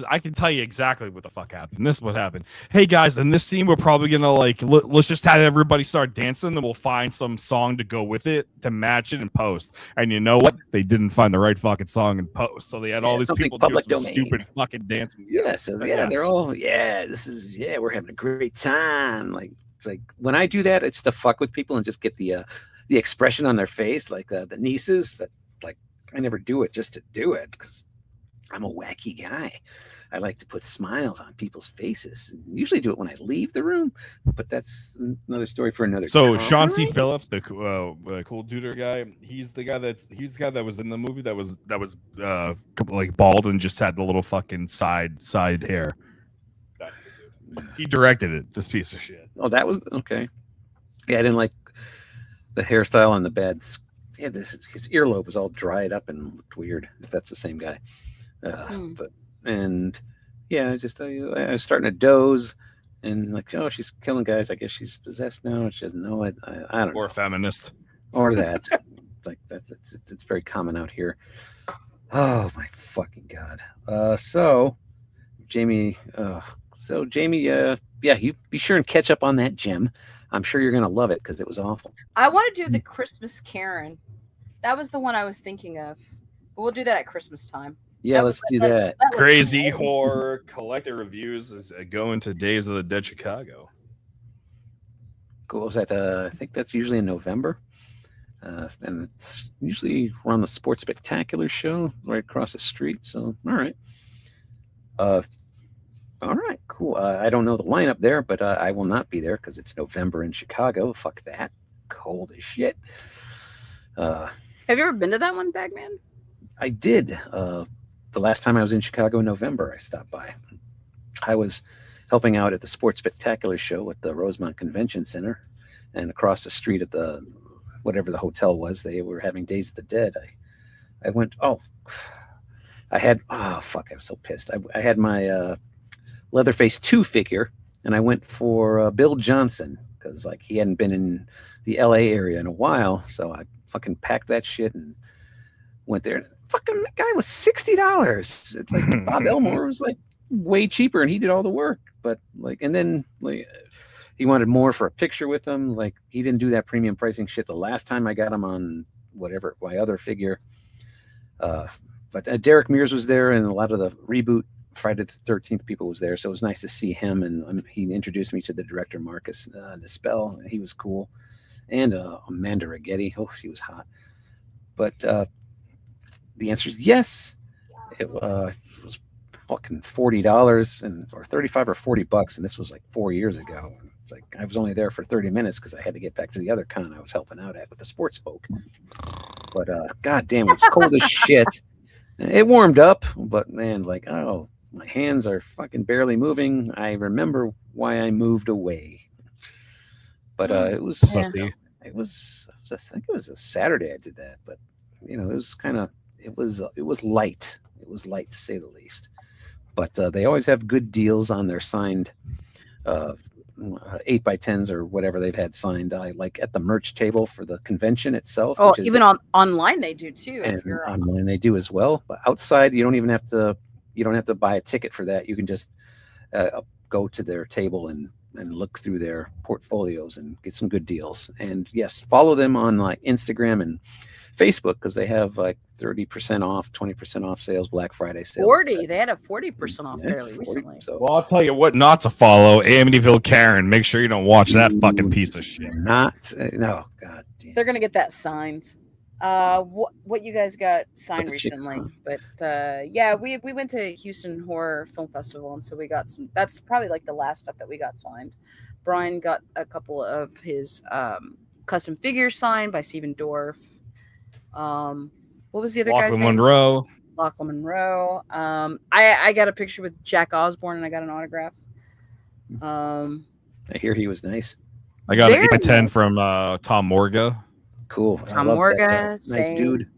I can tell you exactly what the fuck happened. This is what happened. Hey guys, in this scene we're probably gonna let's just have everybody start dancing, then we'll find some song to go with it to match it and post. And you know what? They didn't find the right fucking song and post, so they had all these something people doing public some domain. stupid fucking dance. they're all we're having a great time. Like when I do that, it's to fuck with people and just get the expression on their face, like the nieces. But like, I never do it just to do it, because I'm a wacky guy. I like to put smiles on people's faces. And usually do it when I leave the room, but that's another story for another So time. Sean C. Phillips, the cool duder guy, he's the guy that was in the movie that was like bald and just had the little fucking side hair. He directed it. This piece of shit. Oh, that was okay. Yeah, I didn't like the hairstyle on the beds. Yeah, his earlobe was all dried up and looked weird. If that's the same guy, but and yeah, I was starting to doze, and like, oh, she's killing guys. I guess she's possessed now. She doesn't know it. I don't know. Or a feminist. Or that. Like it's very common out here. Oh my fucking god. So Jamie, yeah, you be sure and catch up on that, Jim. I'm sure you're gonna love it because it was awful. I want to do the Christmas Karen. That was the one I was thinking of. But we'll do that at Christmas time. Yeah, let's do that. That looks Crazy great. horror collector reviews is going to Days of the Dead Chicago. Cool. Was that? I think that's usually in November, and it's usually around the Sports Spectacular show right across the street. So, all right. All right, cool. I don't know the lineup there, but I will not be there because it's November in Chicago. Fuck that. Cold as shit. Have you ever been to that one, Bagman? I did. The last time I was in Chicago in November, I stopped by. I was helping out at the Sports Spectacular show at the Rosemont Convention Center, and across the street at the whatever the hotel was, they were having Days of the Dead. I went. Oh, fuck! I was so pissed. I had my Leatherface 2 figure, and I went for Bill Johnson because like he hadn't been in the LA area in a while, so I fucking packed that shit and went there. Fucking that guy was $60. It's like Bob Elmore was like way cheaper, and he did all the work. But like, and then like he wanted more for a picture with him. Like he didn't do that premium pricing shit the last time I got him on whatever my other figure. But Derek Mears was there, and a lot of the reboot Friday the 13th people was there, so it was nice to see him. And he introduced me to the director Marcus Nispel. He was cool, and Amanda Rigetti. Oh, she was hot. But the answer is yes. It was fucking $40 or $35 or $40, and this was like 4 years ago. It's like I was only there for 30 minutes because I had to get back to the other con I was helping out at with the sports folk. But god damn, it's cold as shit. It warmed up, but man, like, oh, my hands are fucking barely moving. I remember why I moved away. But it was I think it was a Saturday I did that, but you know, it was light. It was light to say the least. But they always have good deals on their signed 8x10s or whatever they've had signed. I like at the merch table for the convention itself. Oh, even online they do too. And online they do as well. But outside, you don't even have to. You don't have to buy a ticket for that. You can just go to their table and look through their portfolios and get some good deals. And yes, follow them on like Instagram and Facebook because they have like 30% off, 20% off sales, Black Friday sales. 40. They had a 40% off fairly recently. So Well, I'll tell you what not to follow. Amityville Karen. Make sure you don't watch that fucking piece of shit. no, god damn. They're gonna get that signed. What you guys got signed the chick, recently? But yeah, we went to Houston Horror Film Festival, and so we got some. That's probably like the last stuff that we got signed. Brian got a couple of his custom figures signed by Steven Dorff. What was the other guy's Lachlan name? Monroe. Lachlan Monroe. I got a picture with Jack Osborne, and I got an autograph. I hear he was nice. I got an Very 8x10 nice. from Tom Morga. Cool. Tom I love that Morga, guy. Nice same. dude.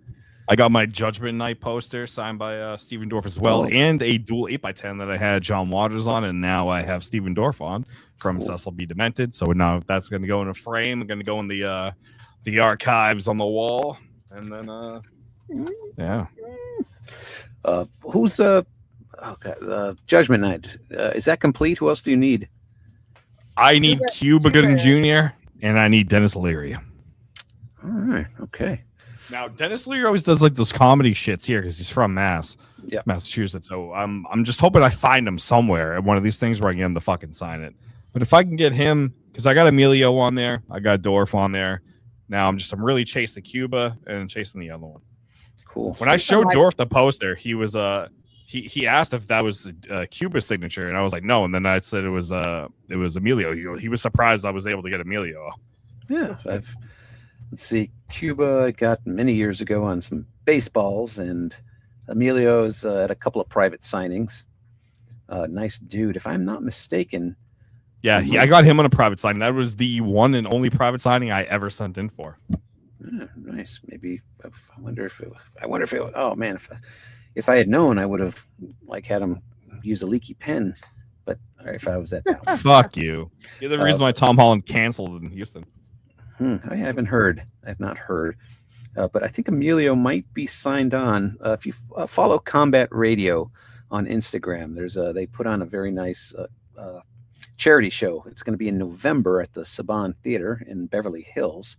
I got my Judgment Night poster signed by Steven Dorff as well, Oh. and a dual 8x10 that I had John Waters on, and now I have Steven Dorff on from Cool. Cecil B. Demented. So now that's going to go in a frame. I'm going to go in the archives on the wall, and then yeah. Who's Judgment Night? Is that complete? Who else do you need? I need Cuba Gooding Jr. and I need Dennis Leary. All right. Okay. Now Dennis Leary always does like those comedy shits here because he's from Yep. Massachusetts. So I'm just hoping I find him somewhere at one of these things where I can get him to fucking sign it. But if I can get him, because I got Emilio on there, I got Dorff on there. Now I'm really chasing Cuba and chasing the other one. Cool. When I showed Dorff the poster, he was he asked if that was Cuba's signature, and I was like, no. And then I said it was Emilio. He was surprised I was able to get Emilio. Yeah, let's see. Cuba I got many years ago on some baseballs, and Emilio's at a couple of private signings. Nice dude, if I'm not mistaken. Yeah, I got him on a private signing. That was the one and only private signing I ever sent in for. Nice. Maybe I wonder if oh man, if I had known, I would have had him use a leaky pen. But if I was at that one. Fuck you. You're the reason why Tom Holland canceled in Houston. I haven't heard. I've not heard. But I think Emilio might be signed on. If you follow Combat Radio on Instagram, they put on a very nice charity show. It's going to be in November at the Saban Theater in Beverly Hills.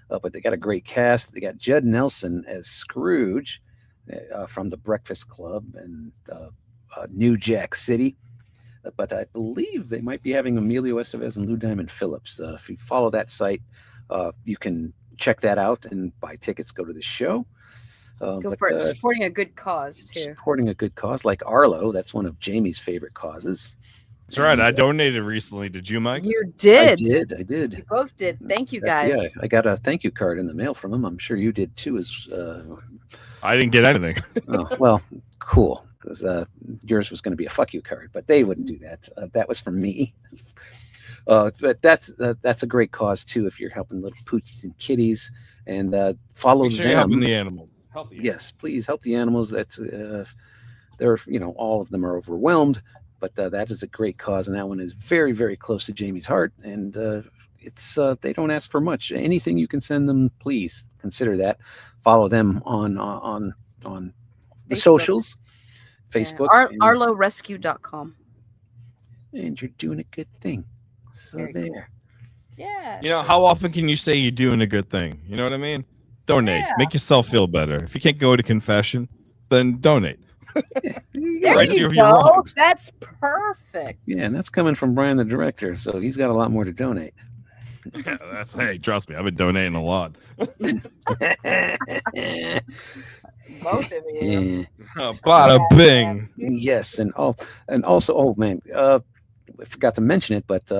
But they got a great cast. They got Judd Nelson as Scrooge from The Breakfast Club and New Jack City. But I believe they might be having Emilio Estevez and Lou Diamond Phillips. If you follow that site, you can check that out and buy tickets, go to the show. Go for it. Supporting a good cause, too. Supporting a good cause like Arlo. That's one of Jamie's favorite causes. That's right. I donated recently. Did you, Mike? You did. I did. You both did. Thank you, guys. Yeah, I got a thank you card in the mail from him. I'm sure you did too. I didn't get anything. Oh, well, cool. Because yours was going to be a fuck you card, but they wouldn't do that. That was from me. But that's a great cause too. If you're helping little poochies and kitties, and follow Make sure them. you're helping the animals. Help the animals. Yes, please help the animals. That's they're all of them are overwhelmed, but that is a great cause, and that one is very, very close to Jamie's heart. And it's they don't ask for much. Anything you can send them, please consider that. Follow them on the Facebook. Socials, Facebook, arlorescue.com. and you're doing a good thing. So Very there. Yeah. You know, how often can you say you're doing a good thing? You know what I mean? Donate. Yeah. Make yourself feel better. If you can't go to confession, then donate. There Right, you you're go. wrong. That's perfect. Yeah, and that's coming from Brian, the director. So he's got a lot more to donate. Yeah, hey, trust me, I've been donating a lot. Both of you. Bada bing. Yes, and also, oh man, I forgot to mention it, but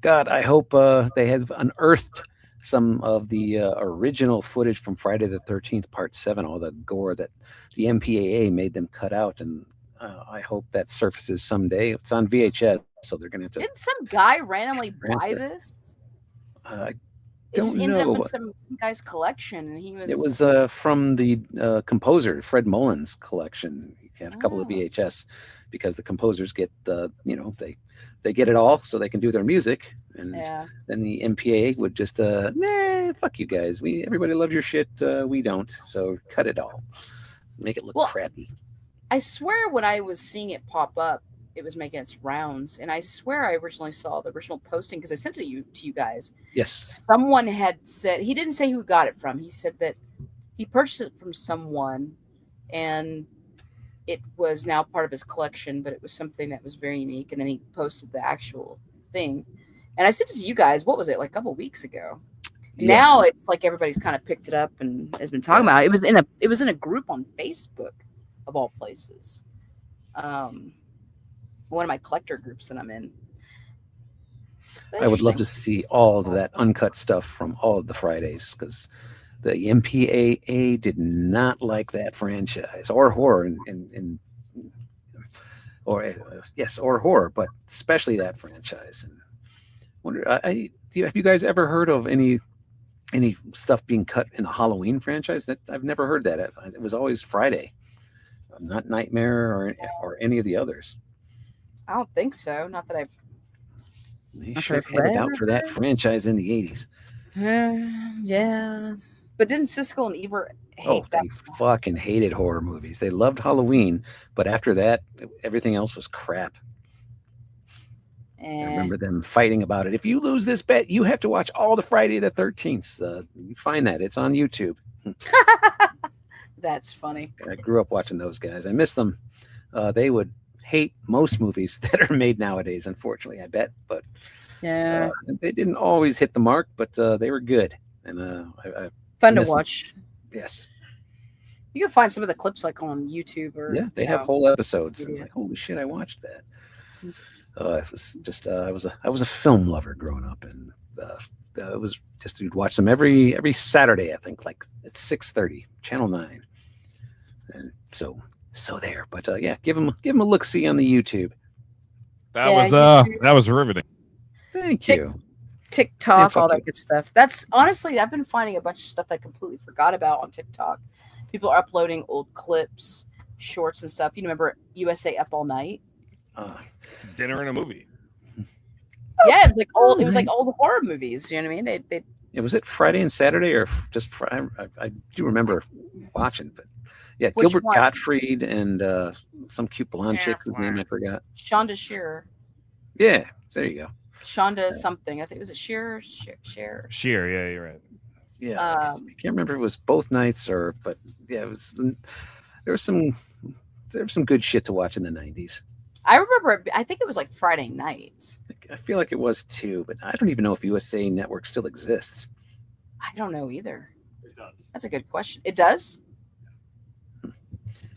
God, I hope they have unearthed some of the original footage from Friday the 13th, Part 7, all the gore that the MPAA made them cut out, and I hope that surfaces someday. It's on VHS, so they're gonna have to. Didn't some guy randomly buy this? I It don't just ended up know. in some guy's collection, and he was. It was from the composer Fred Mullins' collection. He had a couple of Oh. VHS because the composers get they get it all so they can do their music, and Yeah. then the MPA would just nah, fuck you guys. Everybody loves your shit. We don't. So cut it all. Make it look Well, crappy. I swear when I was seeing it pop up, it was making its rounds, and I swear I originally saw the original posting because I sent it to you guys. Yes. Someone had said, he didn't say who got it from. He said that he purchased it from someone, and it was now part of his collection, but it was something that was very unique. And then he posted the actual thing, and I sent it to you guys. What was it, like a couple weeks ago? Yeah. Now it's like everybody's kind of picked it up and has been talking about it. It was in a group on Facebook, of all places. One of my collector groups that I'm in. I would love to see all of that uncut stuff from all of the Fridays, because the MPAA did not like that franchise or horror, or horror, but especially that franchise. And wonder, have you guys ever heard of any stuff being cut in the Halloween franchise? That I've never heard that. It was always Friday, not Nightmare or any of the others. I don't think so. Not that I've. They Not sure that I've headed read out or for that heard. franchise in the 80s. Yeah. But didn't Siskel and Ebert hate Oh, that? they fucking hated horror movies. They loved Halloween, but after that, everything else was crap. I remember them fighting about it. If you lose this bet, you have to watch all the Friday the 13th. You find that. It's on YouTube. That's funny. I grew up watching those guys. I miss them. They would hate most movies that are made nowadays, unfortunately, I bet. But Yeah. they didn't always hit the mark, but they were good. And I Fun to miss 'em. watch. Yes. You can find some of the clips like on YouTube or Yeah, they you have know, whole episodes. And it's yeah. like, holy shit, I watched that. Mm. It was just I was a film lover growing up, and it was just you'd watch them every Saturday, I think, like at 6:30, Channel 9, and so there. But yeah, give them a look see on the YouTube. That Yeah, was YouTube. that was riveting. Thank Tick- you. TikTok, fuck all that you. good stuff. That's honestly, I've been finding a bunch of stuff that I completely forgot about on TikTok. People are uploading old clips, shorts, and stuff. You remember USA Up All Night? Uh, Dinner and a movie. Yeah, it was like old. It was night. like old horror movies. You know what I mean? They yeah, was it Friday and Saturday or just Friday? I do remember watching, but yeah, Which Gilbert one? Gottfried and some cute blonde chick whose name I Affleck. forgot. Shonda Shearer, Yeah, there you go. Shonda something. I think was it Shearer. Shearer. Sheer, yeah, you're right. Yeah, I Um, can't remember if it was both nights but yeah, it was. There was some good shit to watch in the 90s. I remember. I think it was like Friday nights. I feel like it was too, but I don't even know if USA Network still exists. I don't know either. It does. That's a good question. It does.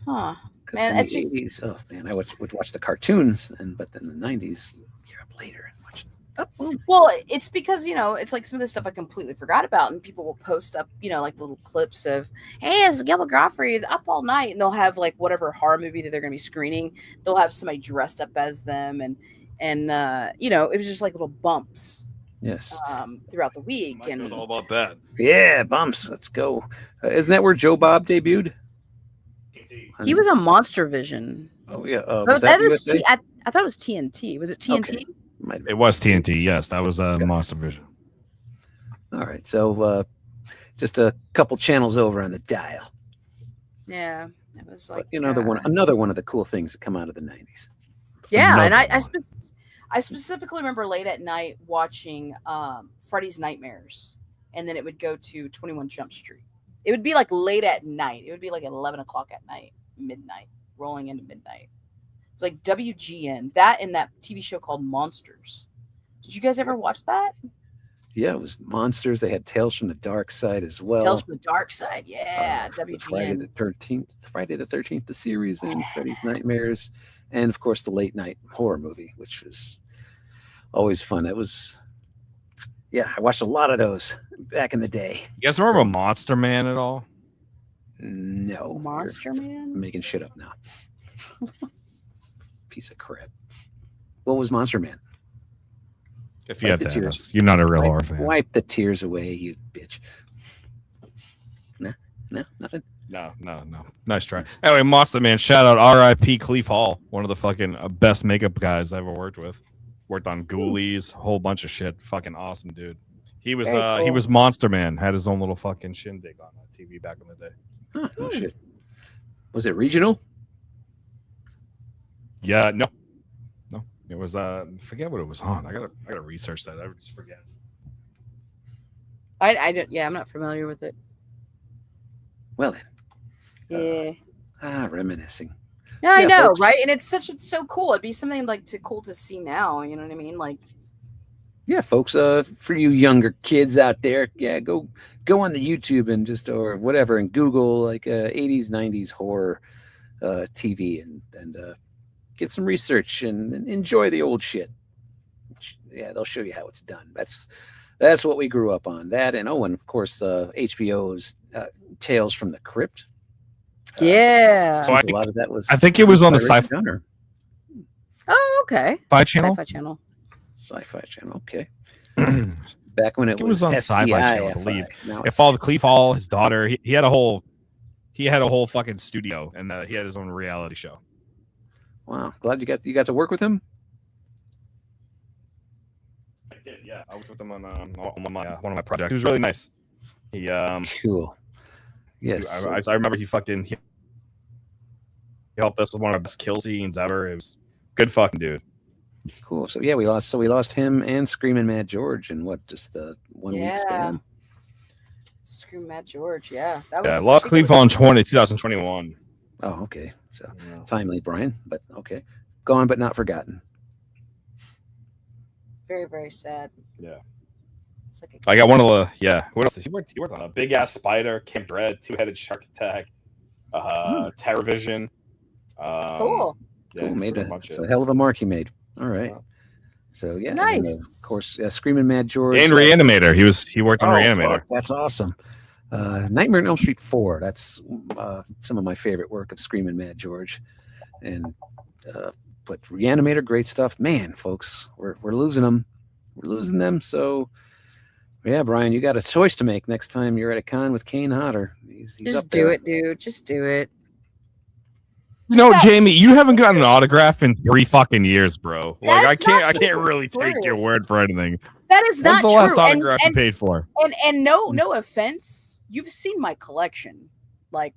Huh. 'Cause Man, in the it's just- 80s, oh man, I would watch the cartoons, but then the 90s, you're up later and watching. Well, it's because it's like some of the stuff I completely forgot about, and people will post up, like the little clips of, "Hey, it's Gilbert Gottfried up all night," and they'll have like whatever horror movie that they're going to be screening. They'll have somebody dressed up as them, and it was just like little bumps Yes. throughout the week, Mike and knows all about that. Yeah, bumps. Let's go. Isn't that where Joe Bob debuted? he was on Monster Vision. Oh yeah. Oh, Was that was USA? I thought it was TNT. Was it TNT? Okay. Might have It been. was TNT. Yes, that was Okay. Monster Vision. All right. So just a couple channels over on the dial. Yeah, it was like But another one of the cool things that come out of the 90s. Yeah, and Another one. I specifically remember late at night watching Freddy's Nightmares, and then it would go to 21 Jump Street. It would be like late at night. It would be like 11 o'clock at night, midnight, rolling into midnight. It was like WGN, that and that TV show called Monsters. Did you guys ever watch that? Yeah, it was Monsters. They had Tales from the Dark Side as well. Tales from the Dark Side, yeah, Friday the WGN. 13th, the series, and Freddy's Nightmares, and of course the late night horror movie, which was always fun. It was, yeah, I watched a lot of those back in the day. You guys remember Monster Man at all? No, Monster you're Man? making shit up now. Piece of crap. What was Monster Man? If you Wipe have the to tears. ask. You're not a real horror fan. Wipe the tears away, you bitch. No, nothing. No. Nice try. Anyway, Monster Man, shout out R.I.P. Cleve Hall, one of the fucking best makeup guys I ever worked with. Worked on Ghoulies, a whole bunch of shit. Fucking awesome, dude. He was Very he cool. was Monster Man. Had his own little fucking shindig on TV back in the day. Huh, no shit. Was it regional? Yeah, no. It was forget what it was on. I gotta research that. I just forget. I don't. Yeah, I'm not familiar with it. Well then, Yeah. reminiscing. Yeah, I Yeah, know, folks. right? And it's so cool. It'd be something like cool to see now. You know what I mean? Like, Yeah, folks. For you younger kids out there, yeah, go on the YouTube and or whatever and Google like 80s, 90s horror TV and get some research and enjoy the old shit. Yeah, they'll show you how it's done. That's what we grew up on. That and and of course HBO's Tales from the Crypt. yeah. So A lot of that was. I think it was on the by Ray Sci-Fi Gunner. Oh, okay. Channel. Sci-Fi Channel. Sci-Fi Channel. Okay. If Back when it It was was on Sci-Fi Channel, I SCI-FI. believe. Now it's all the Cleve Hall, his daughter, he had a whole fucking studio, and he had his own reality show. wow. Glad you got to work with him. I did, yeah. I worked with him on one of my projects. He was really nice. He Cool. Yes. I remember he helped us with one of our best kill scenes ever. It was good fucking dude. Cool. So yeah, we lost him and Screaming Mad George in just the 1 week Yeah. span. Screw Matt George. Yeah, that was. Yeah, I lost think it Cleve was- Hall in 2021. Oh, okay. So Yeah. timely, Brian, but okay. Gone but not forgotten. Very, very sad. Yeah. It's like I got one of the What else? He worked on a big ass spider, Camp Dread, 2-headed shark attack. TerraVision. Cool. Yeah, Cool, made pretty a, much it's it. a hell of a mark he made. All right. Yeah. So yeah, and then, of Nice. course, Screaming Mad George. And Reanimator. He worked on Oh, Reanimator. fuck, that's awesome. Nightmare on Elm Street 4. That's some of my favorite work of Screaming Mad George. And but Reanimator, great stuff. Man, folks, we're losing them. We're losing them. So yeah, Brian, you got a choice to make next time you're at a con with Kane Hodder. He's Just up do there. it, dude. Just do it. You know, Just Jamie, you haven't gotten an autograph in 3 fucking years, bro. Like That's I not can't really take true. your word for anything. That is When's not the last true. autograph you paid for? And no offense, you've seen my collection. Like,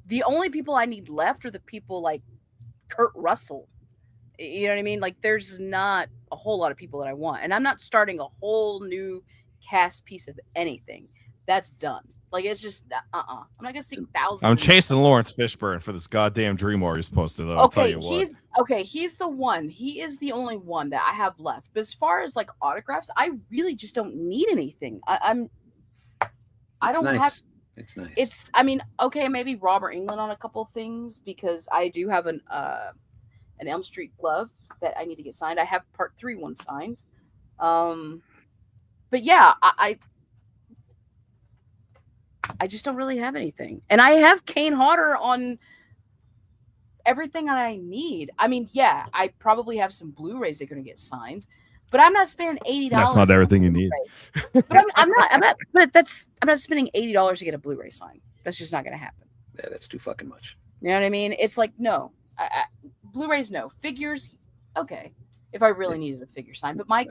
the only people I need left are the people like Kurt Russell. You know what I mean? Like, there's not a whole lot of people that I want, and I'm not starting a whole new cast piece of anything. That's done. Like, it's just I'm not gonna see thousands. I'm of- chasing Lawrence Fishburne for this goddamn Dream Warriors poster, though. I'll tell you what. He's the one. He is the only one that I have left. But as far as like autographs, I really just don't need anything. I don't have. It's nice. It's. I mean, okay, maybe Robert England on a couple things because I do have an Elm Street glove that I need to get signed. I have Part 3 one signed. But yeah, I just don't really have anything. And I have Kane Hodder on everything that I need. I mean, yeah, I probably have some Blu-rays that are going to get signed, but I'm not spending $80. That's not everything you need. But I'm not. But I'm not spending $80 to get a Blu-ray signed. That's just not going to happen. Yeah, that's too fucking much. You know what I mean? It's like no, Blu-rays no, figures. Okay, if I really needed a figure signed, but my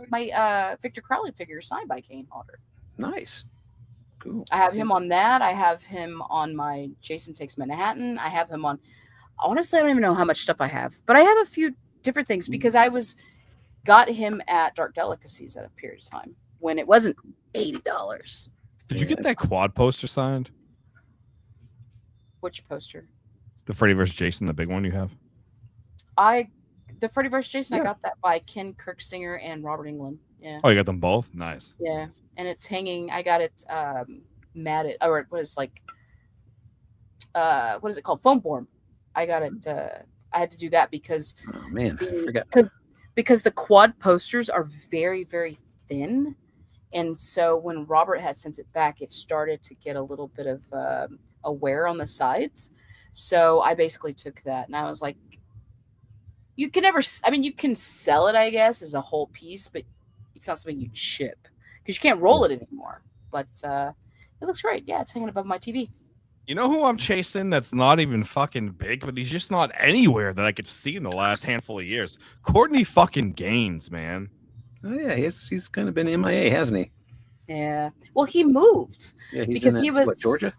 Victor Crowley figure is signed by Kane Hodder. Nice. Cool. I have him on that. I have him on my Jason Takes Manhattan. I have him on. Honestly, I don't even know how much stuff I have, but I have a few different things because I got him at Dark Delicacies at a period of time when it wasn't $80. Did you get that quad poster signed? Which poster? The Freddy vs. Jason, the big one you have? The Freddy vs. Jason, Yeah. I got that by Ken Kirksinger and Robert England. Yeah. Oh, you got them both? Nice. Yeah. And it's hanging. I got it matted, or it was like, what is it called? Foam form. I got it. I had to do that because Oh man, I forgot. because the quad posters are very, very thin. And so when Robert had sent it back, it started to get a little bit of a wear on the sides. So I basically took that and I was like, you can never, I mean, you can sell it, I guess, as a whole piece, but it's not something you'd ship because you can't roll it anymore. But it looks great. Yeah, it's hanging above my TV. You know who I'm chasing that's not even fucking big, but he's just not anywhere that I could see in the last handful of years? Courtney fucking Gaines, man. Oh yeah, he's kind of been MIA, hasn't he? Yeah. Well, he moved. Yeah, he's Because in he was what, Georgia.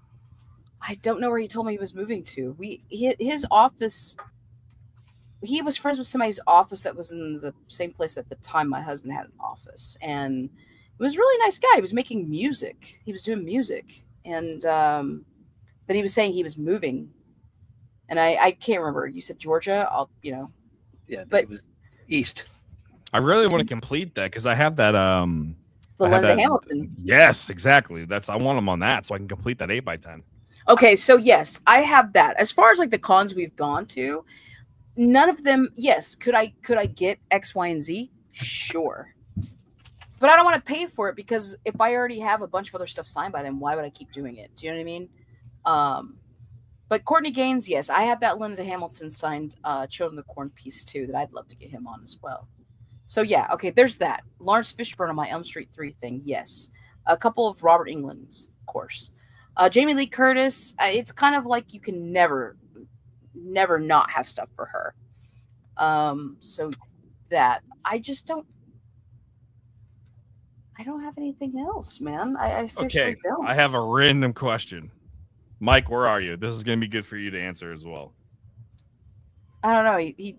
I don't know where he told me he was moving to. His office. He was friends with somebody's office that was in the same place at the time my husband had an office, and he was a really nice guy. He was making music. He was doing music, and then he was saying he was moving, and I can't remember. You said Georgia. Yeah, but- it was east. I really want to complete that because I have that. The I have Linda that- Hamilton. Yes, exactly. I want him on that so I can complete that 8x10. Okay, so yes, I have that. As far as like the cons we've gone to, none of them. Yes, could I get X, Y, and Z? Sure, but I don't want to pay for it because if I already have a bunch of other stuff signed by them, why would I keep doing it? Do you know what I mean? But Courtney Gaines, yes, I have that Linda Hamilton signed Children of the Corn piece too that I'd love to get him on as well. So yeah, okay, there's that. Lawrence Fishburne on my Elm Street 3 thing, yes. A couple of Robert England's, of course. Jamie Lee Curtis, it's kind of like you can never not have stuff for her. So that I just don't. I don't have anything else, man. I seriously Okay, don't. I have a random question. Mike, where are you? This is going to be good for you to answer as well. I don't know. He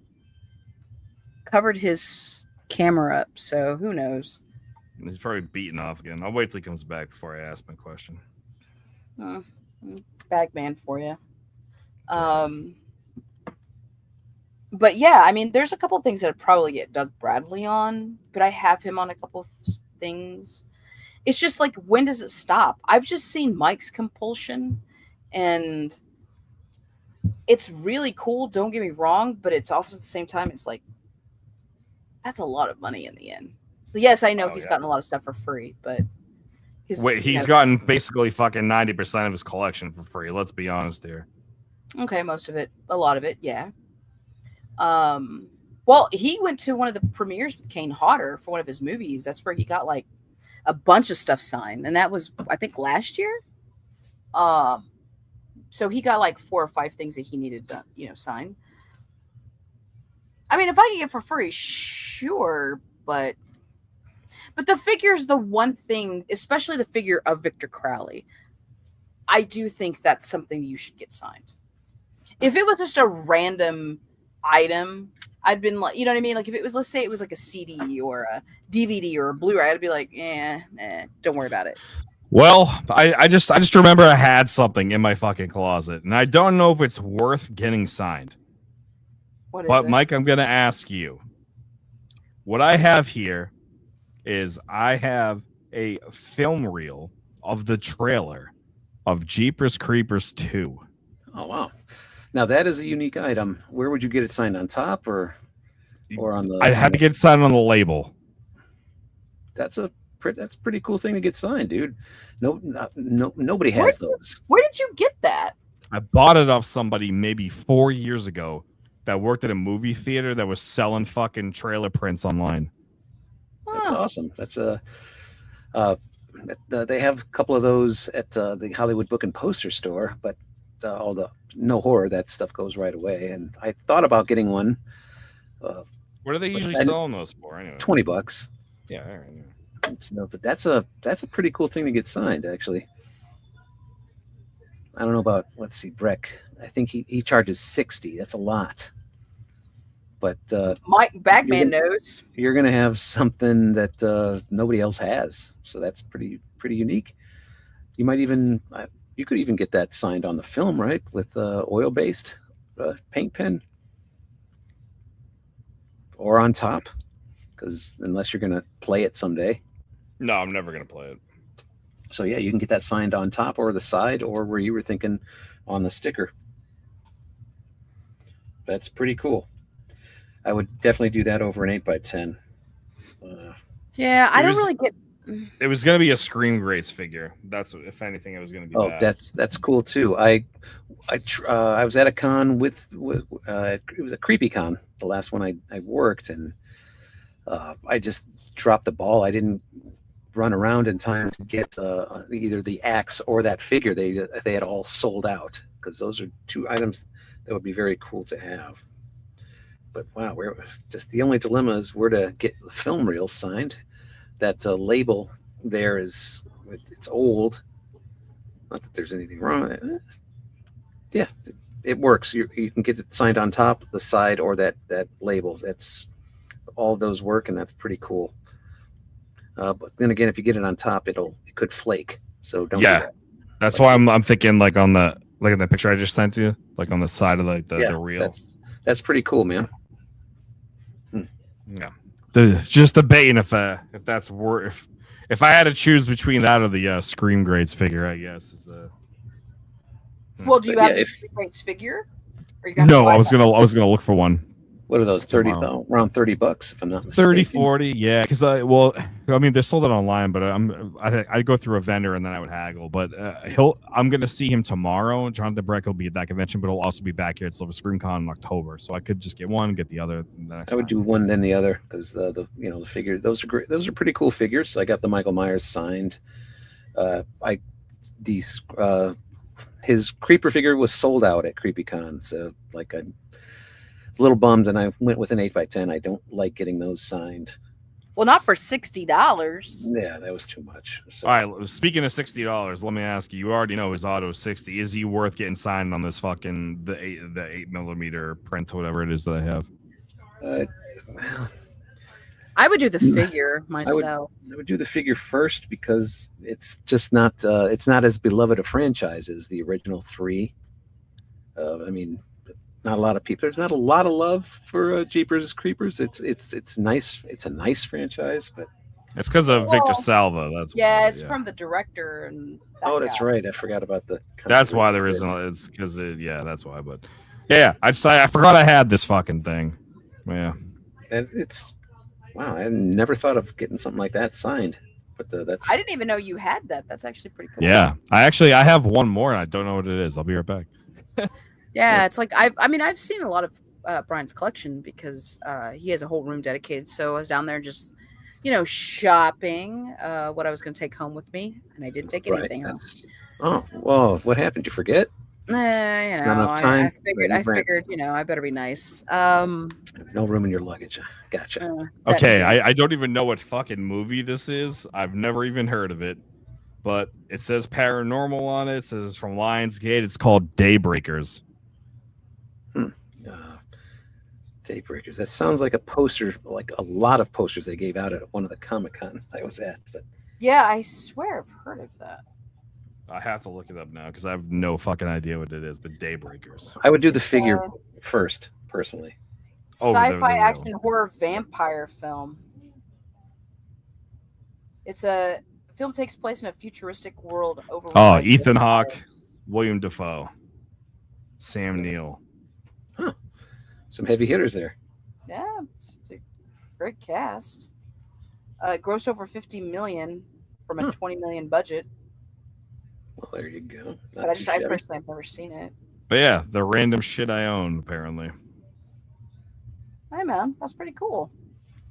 covered his camera up, so who knows? He's probably beating off again. I'll wait till he comes back before I ask my question. Bag man for you. But yeah, I mean, there's a couple things that I'd probably get Doug Bradley on, but I have him on a couple of things. It's just like, when does it stop? I've just seen Mike's Compulsion, and it's really cool. Don't get me wrong, but it's also at the same time, it's like that's a lot of money in the end. Yes, I know Oh, he's yeah. gotten a lot of stuff for free, but Wait, he's gotten basically fucking 90% of his collection for free. Let's be honest here. okay, most of it, a lot of it, yeah. Well, he went to one of the premieres with Kane Hodder for one of his movies. That's where he got like a bunch of stuff signed, and that was I think last year. So he got like 4 or 5 things that he needed to, sign. I mean, if I could get it for free, sure, but the figure is the one thing, especially the figure of Victor Crowley. I do think that's something you should get signed. If it was just a random item, I'd been like, you know what I mean? Like if it was, let's say it was like a CD or a DVD or a Blu-ray, I'd be like, don't worry about it. Well, I just remember I had something in my fucking closet, and I don't know if it's worth getting signed. What is But it? Mike, I'm gonna ask you. What I have here is I have a film reel of the trailer of Jeepers Creepers 2. Oh wow! Now that is a unique item. Where would you get it signed, on top or on the? I had to get it signed on the label. That's a pretty cool thing to get signed, dude. Nobody has those. Where did you get that? I bought it off somebody maybe 4 years ago that worked at a movie theater that was selling fucking trailer prints online. That's Oh. awesome. That's they have a couple of those at the Hollywood Book and Poster store, but all the no horror, that stuff goes right away. And I thought about getting one. What are they usually and- selling those for anyway? $20. Yeah, all right. No, but that's a pretty cool thing to get signed, actually. I don't know about, let's see, Breck. I think he charges $60. That's a lot. But Mike Bagman knows. you're gonna have something that nobody else has, so that's pretty unique. You might even you could even get that signed on the film, right, with oil-based paint pen, or on top, because unless you're gonna play it someday. No, I'm never gonna play it. So yeah, you can get that signed on top or the side, or where you were thinking on the sticker. That's pretty cool. I would definitely do that over an 8x10. Yeah, I don't Here's- really get. It was gonna be a Scream Greats figure. That's if anything, it was gonna be. Oh, that. that's cool too. I was at a con with it was a Creepy Con, the last one I worked, and I just dropped the ball. I didn't run around in time to get either the axe or that figure. They had all sold out, because those are 2 items that would be very cool to have. But wow, we're just, the only dilemma is where to get the film reel signed. That label there it's old. Not that there's anything wrong with it. Yeah, it works. You can get it signed on top, the side, or that label. That's all of those work, and that's pretty cool. But then again, if you get it on top, it could flake. So don't. Yeah. do that. That's why I'm thinking like on the in the picture I just sent you, like on the side of like the reel. That's pretty cool, man. Yeah. Just debating if that's worth if I had to choose between that or the Scream Greats figure, I guess is Well, do you But have yeah, the Greats figure? Or you got to No, buy I was that? gonna look for one. What are those? 30 Tomorrow. around $30, if I'm not mistaken. 30, 40, yeah. Because they're sold it online, but I'd go through a vendor and then I would haggle. But I'm gonna see him tomorrow. Jonathan Breck will be at that convention, but he'll also be back here at Silver Screen Con in October. So I could just get one, get the other. The next I would time. do one then the other, because the figure, those are great. Those are pretty cool figures. I got the Michael Myers signed. His Creeper figure was sold out at CreepyCon, so like I'm a little bummed, and I went with an 8x10. I don't like getting those signed. Well, not for $60. Yeah, that was too much. So, All right. Speaking of $60, let me ask you. You already know his auto is 60. Is he worth getting signed on this fucking the 8mm print or whatever it is that I have? well, I would do the figure myself. I would do the figure first, because it's just not it's not as beloved a franchise as the original 3. I mean, not a lot of people. There's not a lot of love for Jeepers Creepers. It's nice. It's a nice franchise, but It's because of Victor Well, Salva. That's Yeah, why, it's from the director and. that's guy. right. I forgot about the. That's why there isn't. It's because that's why. But Yeah, I forgot I had this fucking thing. Yeah. And it's wow. I never thought of getting something like that signed. But that's I didn't even know you had that. That's actually pretty cool. Yeah. I have one more and I don't know what it is. I'll be right back. Yeah, it's like I've seen a lot of Brian's collection because he has a whole room dedicated. So I was down there just, shopping what I was going to take home with me, and I didn't take right. anything home. That's, oh, whoa! What happened? Did you forget? Not enough I time? figured, Right, right. I better be nice. No room in your luggage. Gotcha. That Okay, too. I don't even know what fucking movie this is. I've never even heard of it. But it says paranormal on it. It says it's from Lionsgate. It's called Daybreakers. Daybreakers. That sounds like a poster, like a lot of posters they gave out at one of the Comic Cons I was at. But Yeah, I swear I've heard of that. I have to look it up now because I have no fucking idea what it is. But Daybreakers. I would do the figure first, personally. Oh, they're Sci-fi real. action horror vampire film. It's a film takes place in a futuristic world overrun. Oh, by Ethan Hawke, vampires. William Dafoe, Sam Neill. Some heavy hitters there. Yeah, it's a great cast. It grossed over 50 million from a 20 million budget. Well, there you go. Not But I too shabby. personally have never seen it. But yeah, the random shit I own apparently. Hey man, that's pretty cool.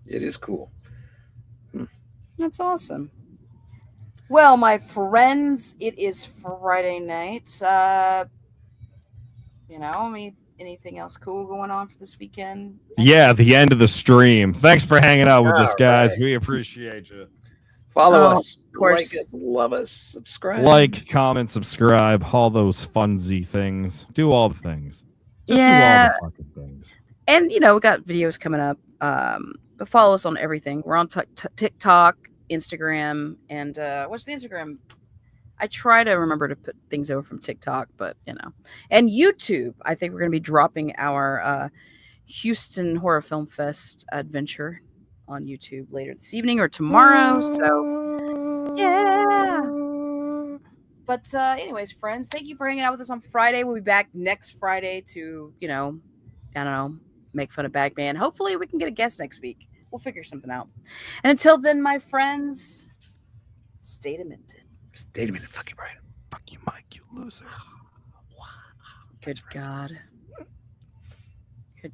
It is cool. That's awesome. Well, my friends, it is Friday night. Anything else cool going on for this weekend? Yeah, the end of the stream. Thanks for hanging out with us, All guys. right. We appreciate you. Follow Oh, us, of course. like us, love us, subscribe. Like, comment, subscribe, all those funsy things. Do all the things. Just Yeah. do all the fucking things. And we got videos coming up. But follow us on everything. We're on TikTok, Instagram, and what's the Instagram? I try to remember to put things over from TikTok, but and YouTube. I think we're going to be dropping our Houston Horror Film Fest adventure on YouTube later this evening or tomorrow. So yeah. But anyways, friends, thank you for hanging out with us on Friday. We'll be back next Friday to I don't know, make fun of Bagman. Hopefully we can get a guest next week. We'll figure something out. And until then, my friends, stay demented. Stay a minute. Fuck you, Brian. Fuck you, Mike, you loser. Good God.